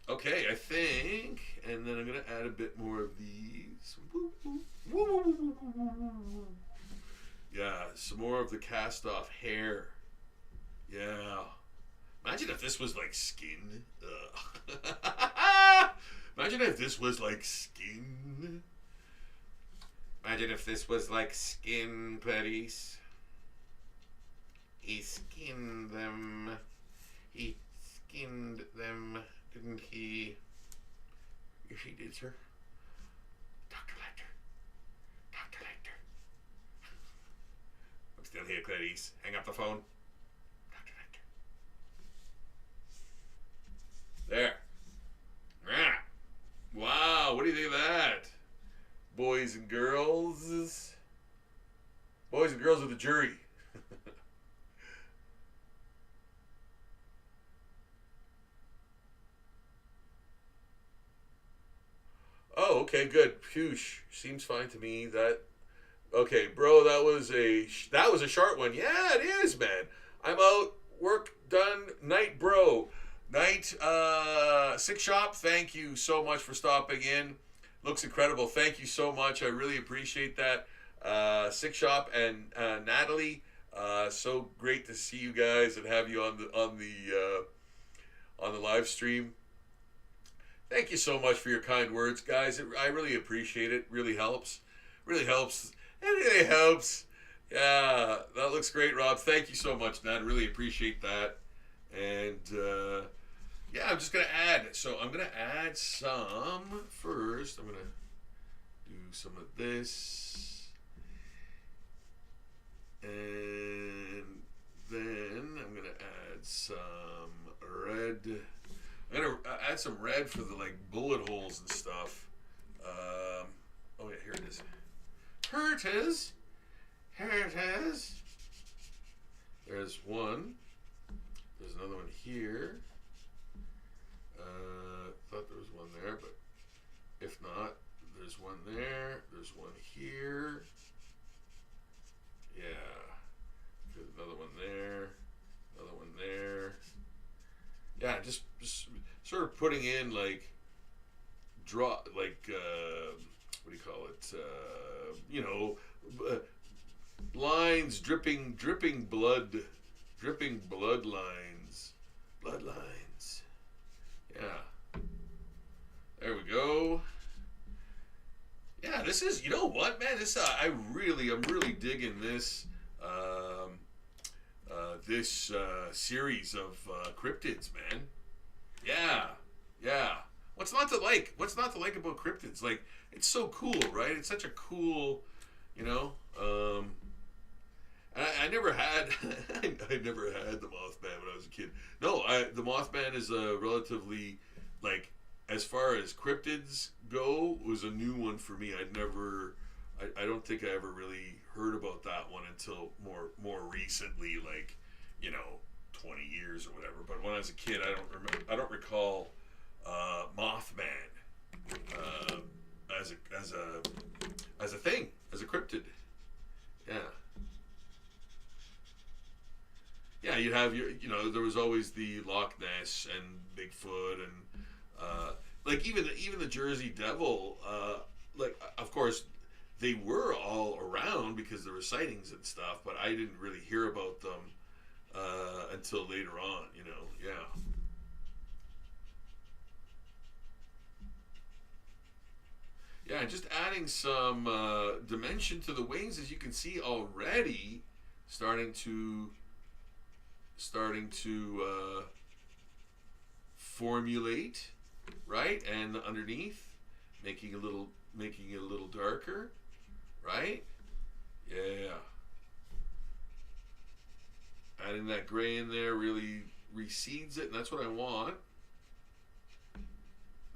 Okay, I think, and then I'm gonna add a bit more of these. Yeah, some more of the cast off hair. Yeah. Imagine if this was like skin. Imagine if this was like skin. Imagine if this was like skin, Clarice. He skinned them. He skinned them, didn't he? Yes, he did, sir. Dr. Lecter. Dr. Lecter. I'm still here, Clarice. Hang up the phone. Dr. Lecter. There. Ah. Wow, what do you think of that? Boys and girls. Boys and girls of the jury. Oh, okay, good. Phew, seems fine to me. That okay, bro. That was a short one. Yeah, it is, man. I'm out. Work done. Night, bro. Night. Sick shop. Thank you so much for stopping in. Looks incredible. Thank you so much. I really appreciate that. Sick shop and Natalie. So great to see you guys and have you on the live stream. Thank you so much for your kind words, guys. I really appreciate it. Really helps. Really helps. It really helps. Yeah, that looks great, Rob. Thank you so much, Nat. Really appreciate that. And yeah, I'm just gonna add. So I'm gonna add some first. I'm gonna do some of this, and then I'm gonna add some red. I'm gonna add some red for the like bullet holes and stuff. Oh yeah, here it is. Here it is. Here it is. There's one. There's another one here. Thought there was one there, but if not, there's one there. There's one here. Yeah. There's another one there. Another one there. Yeah, just sort of putting in like what do you call it? Lines, dripping blood lines. Yeah. There we go. Yeah, this is, you know what, man? I'm really digging this. this series of cryptids, man. Yeah, yeah. What's not to like? What's not to like about cryptids? Like, it's so cool, right? It's such a cool, you know. I never had, I never had the Mothman when I was a kid. No, the Mothman is a relatively, like, as far as cryptids go, was a new one for me. I don't think I ever really heard about that one until more recently, like, 20 years or whatever. But when I was a kid, I don't recall Mothman as a thing, as a cryptid. Yeah. Yeah, you'd have there was always the Loch Ness and Bigfoot and like even the Jersey Devil. Like, of course, they were all around because there were sightings and stuff, but I didn't really hear about them until later on. Yeah. Yeah, just adding some dimension to the wings, as you can see already, starting to formulate, right? And underneath, making it a little darker, right? Yeah. Adding that gray in there really recedes it, and that's what I want.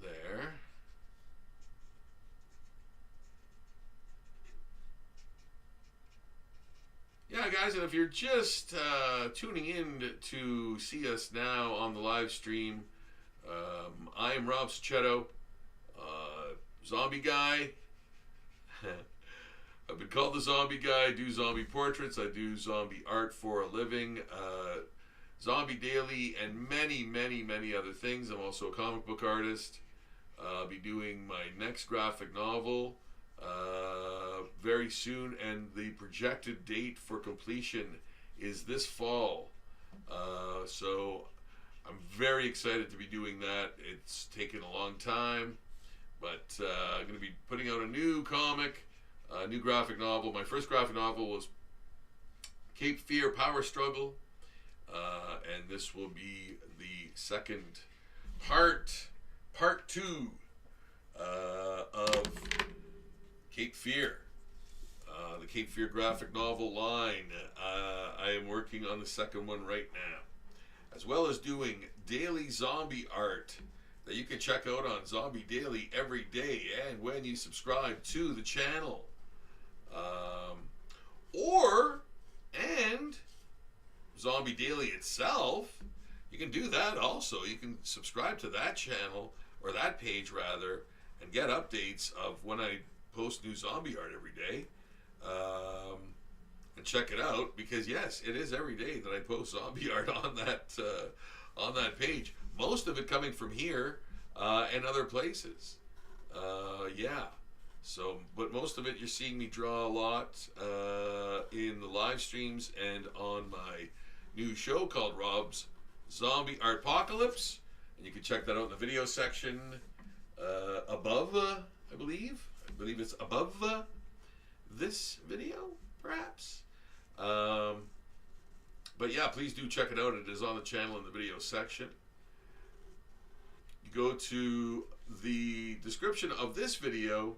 There. Yeah, guys, and if you're just tuning in to see us now on the live stream, I am Rob Sachetto, zombie guy. I've been called the zombie guy. I do zombie portraits. I do zombie art for a living. Zombie Daily and many, many, many other things. I'm also a comic book artist. I'll be doing my next graphic novel very soon, and the projected date for completion is this fall. So I'm very excited to be doing that. It's taken a long time, but I'm going to be putting out a new comic, a new graphic novel. My first graphic novel was Cape Fear Power Struggle, and this will be the second part 2 of Cape Fear, the Cape Fear graphic novel line. I am working on the second one right now, as well as doing daily zombie art that you can check out on Zombie Daily every day and when you subscribe to the channel. And Zombie Daily itself, you can do that also. You can subscribe to that channel, or that page rather, and get updates of when I post new zombie art every day, and check it out, because yes, it is every day that I post zombie art on that page. Most of it coming from here and other places. Yeah. So, but most of it you're seeing me draw a lot in the live streams and on my new show called Rob's Zombie Art-Pocalypse, and you can check that out in the video section above, I believe it's above this video, perhaps. But yeah, please do check it out. It is on the channel in the video section. You go to the description of this video,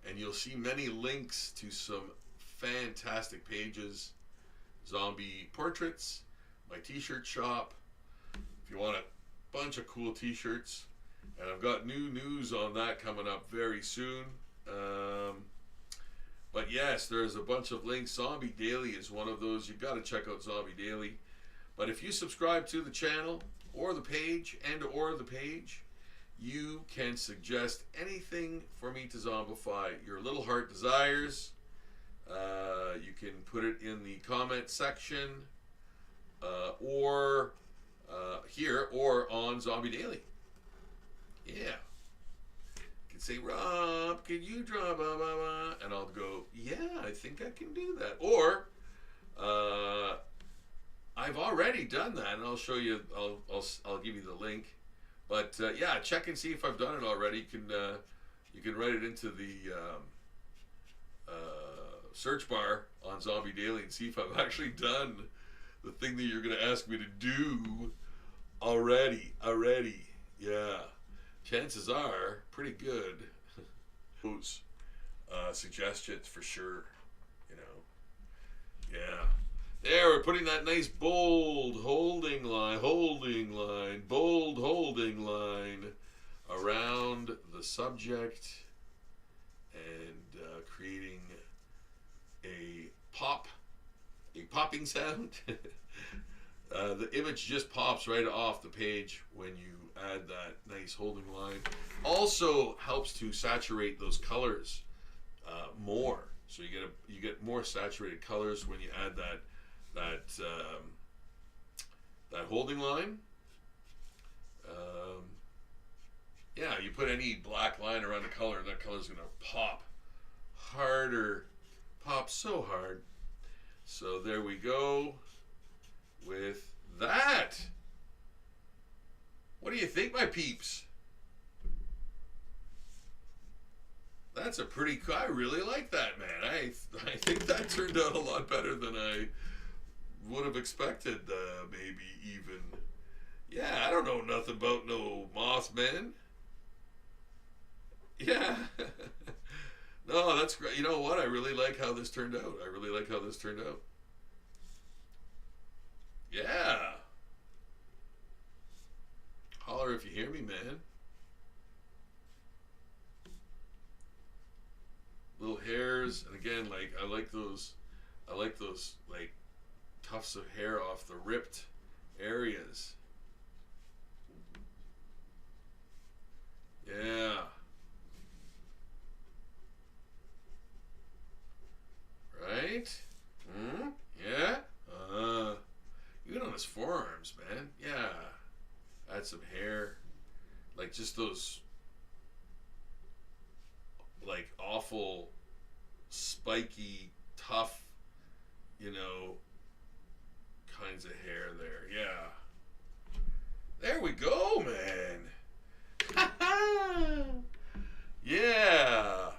and you'll see many links to some fantastic pages. Zombie portraits, my t-shirt shop, if you want a bunch of cool t-shirts. And I've got new news on that coming up very soon. But yes, there's a bunch of links. Zombie Daily is one of those. You've got to check out Zombie Daily. But if you subscribe to the channel or the page you can suggest anything for me to zombify your little heart desires. You can put it in the comment section, or here, or on Zombie Daily. Yeah. You can say, Rob, can you draw blah, blah, blah? And I'll go, yeah, I think I can do that. Or I've already done that, and I'll show you. I'll give you the link. But yeah, check and see if I've done it already. You can write it into the search bar on Zombie Daily and see if I've actually done the thing that you're going to ask me to do already. Yeah. Chances are pretty good. Those suggestions for sure, you know. Yeah. There, we're putting that nice bold holding line, bold holding line around the subject and creating a popping sound. The image just pops right off the page when you add that nice holding line. Also helps to saturate those colors more. So you get more saturated colors when you add that holding line. Yeah, you put any black line around the color, and that color's gonna pop harder, pop so hard. So there we go with that. What do you think, my peeps? That's a pretty cool. I really like that, man. I think that turned out a lot better than I would have expected, maybe even. Yeah, I don't know nothing about no Mothman. Yeah. No, that's great. You know what? I really like how this turned out. Yeah. Holler if you hear me, man. Little hairs, and again, like I like those like tufts of hair off the ripped areas. Yeah. Right? Yeah. Even on his forearms, man. Yeah. Add some hair, like just those like awful spiky tough, you know, kinds of hair there. Yeah, there we go, man. Yeah,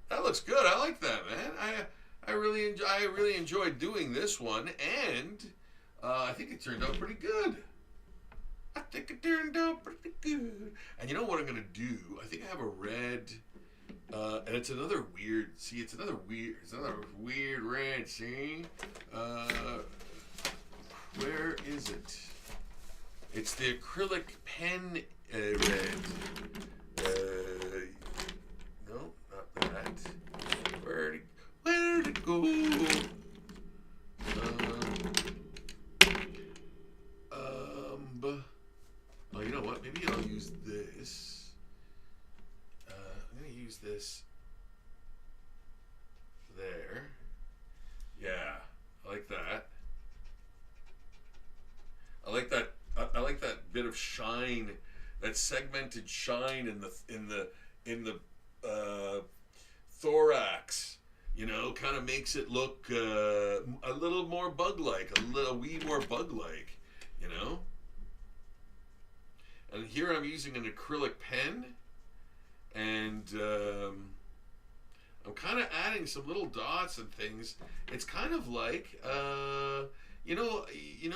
that looks good. I like that, man. I really enjoyed doing this one, and I think it turned out pretty good. And you know what I'm gonna do? I think I have a red. And it's another weird. See, it's another weird red. See, where is it? It's the acrylic pen red. No, not that. Where'd it go? Oh, you know what? Maybe I'll use this. I'm gonna use this there. Yeah, I like that. I like that bit of shine, that segmented shine in the thorax. You know, kind of makes it look a little more bug-like, a wee more bug-like. You know. And here I'm using an acrylic pen. And I'm kind of adding some little dots and things. It's kind of like, you know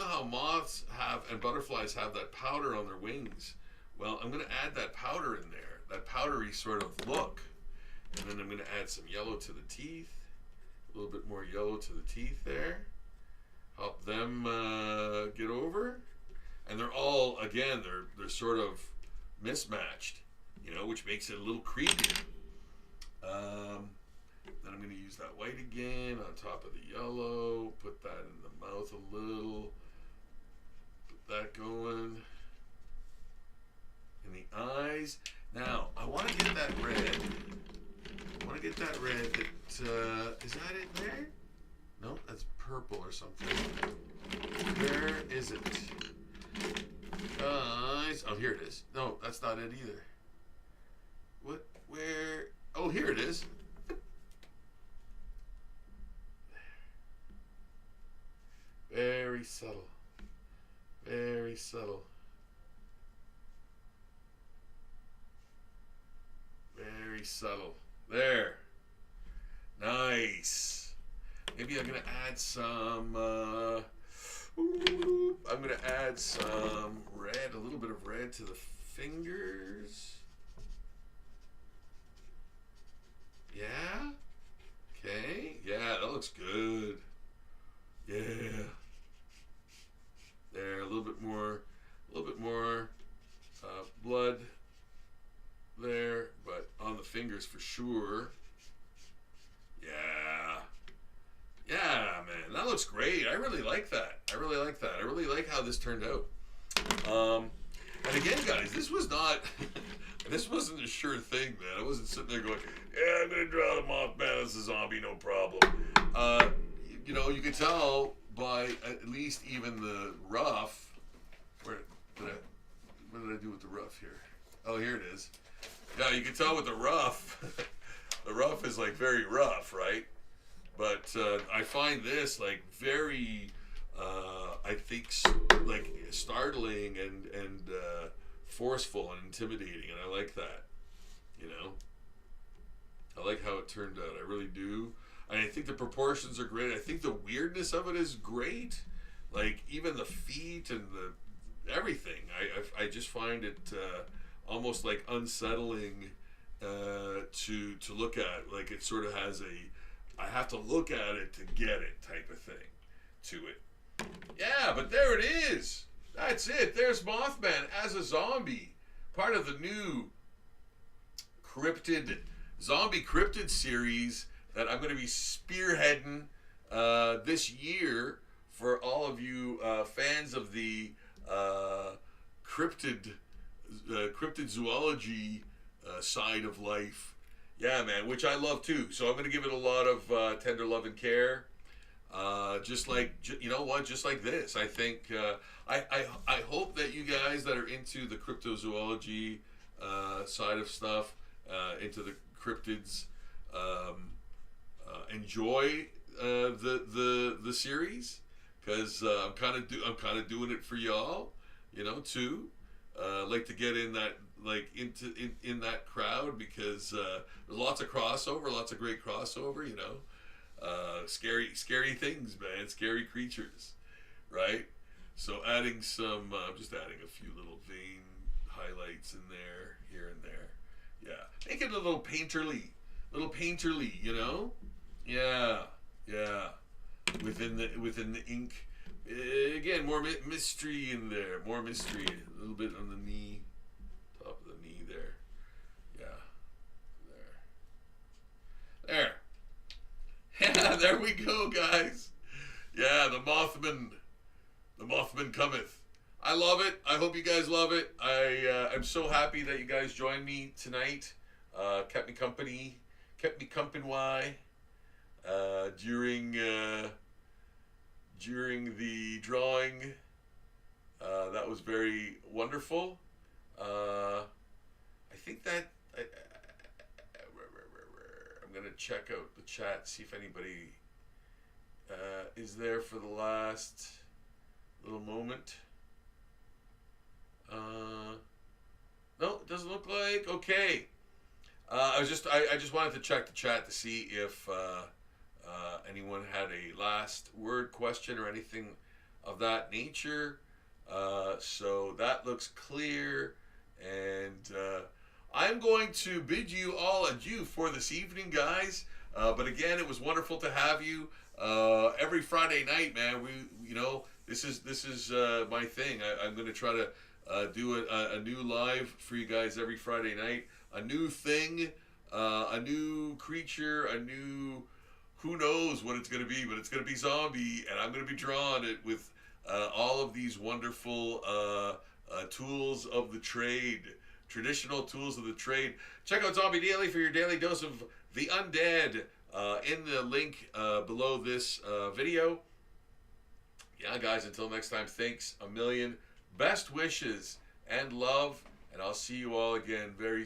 how moths have and butterflies have that powder on their wings. Well, I'm going to add that powder in there, that powdery sort of look. And then I'm going to add some yellow to the teeth, a little bit more yellow to the teeth there. Help them get over. And they're all, again, they're sort of mismatched. You know, which makes it a little creepy. Then I'm going to use that white again on top of the yellow. Put that in the mouth a little. Put that going. In the eyes. Now, I want to get that red. That, is that it there? No, that's purple or something. Where is it? Guys. Oh, here it is. No, that's not it either. What? Where? Oh, here it is. Very subtle. Very subtle. Very subtle. There. Nice. Maybe I'm gonna add some. I'm gonna add some red, a little bit of red to the fingers. Yeah. Okay. Yeah, that looks good. Yeah. There, a little bit more blood there, but on the fingers for sure. Yeah. Yeah, man, that looks great. I really like that. I really like that. I really like how this turned out. And again, guys, this was not, this wasn't a sure thing, man. I wasn't sitting there going, yeah, I'm going to draw the Mothman as a zombie, no problem. You know, you can tell by at least even the rough. What did I do with the rough here? Oh, here it is. Yeah, you can tell with the rough. The rough is like very rough, right? But I find this like very, I think, like startling and forceful and intimidating, and I like that. You know, I like how it turned out. I really do. And I think the proportions are great. I think the weirdness of it is great. Like even the feet and the everything. I just find it almost like unsettling to look at. Like it sort of has a, I have to look at it to get it type of thing to it. Yeah, but there it is. That's it. There's Mothman as a zombie. Part of the new Zombie Cryptid series that I'm going to be spearheading this year for all of you fans of the cryptid zoology side of life. Yeah, man, which I love too. So I'm going to give it a lot of tender love and care. Just like, you know what, just like this. I think, I hope that you guys that are into the cryptozoology side of stuff, into the cryptids, enjoy the series, because I'm kind of doing it for y'all, you know, too. Like to get in that, like in that crowd, because there's lots of crossover, lots of great crossover, you know. Scary things, man. Scary creatures, right? So adding some, I'm just adding a few little vein highlights in there, here and there. Yeah, make it a little painterly, you know. Yeah, yeah. Within the ink, again, more mystery in there, more mystery. A little bit on the knee, top of the knee there. Yeah, there. Yeah, there we go, guys. Yeah, the Mothman cometh. I love it. I hope you guys love it. I'm so happy that you guys joined me tonight. Kept me company during the drawing. That was very wonderful. I think that I'm gonna check out the chat, see if anybody is there for the last little moment. No, it doesn't look like. Okay. I just wanted to check the chat to see if anyone had a last word, question, or anything of that nature. So that looks clear, and I'm going to bid you all adieu for this evening, guys. But again, it was wonderful to have you. Every Friday night, man. You know, this is my thing. I'm going to try to do a new live for you guys every Friday night. A new thing, a new creature, a new, who knows what it's going to be, but it's going to be zombie, and I'm going to be drawing it with all of these wonderful tools of the trade, traditional tools of the trade. Check out Zombie Daily for your daily dose of the undead in the link below this video. Yeah, guys, until next time, thanks a million. Best wishes and love, and I'll see you all again very soon.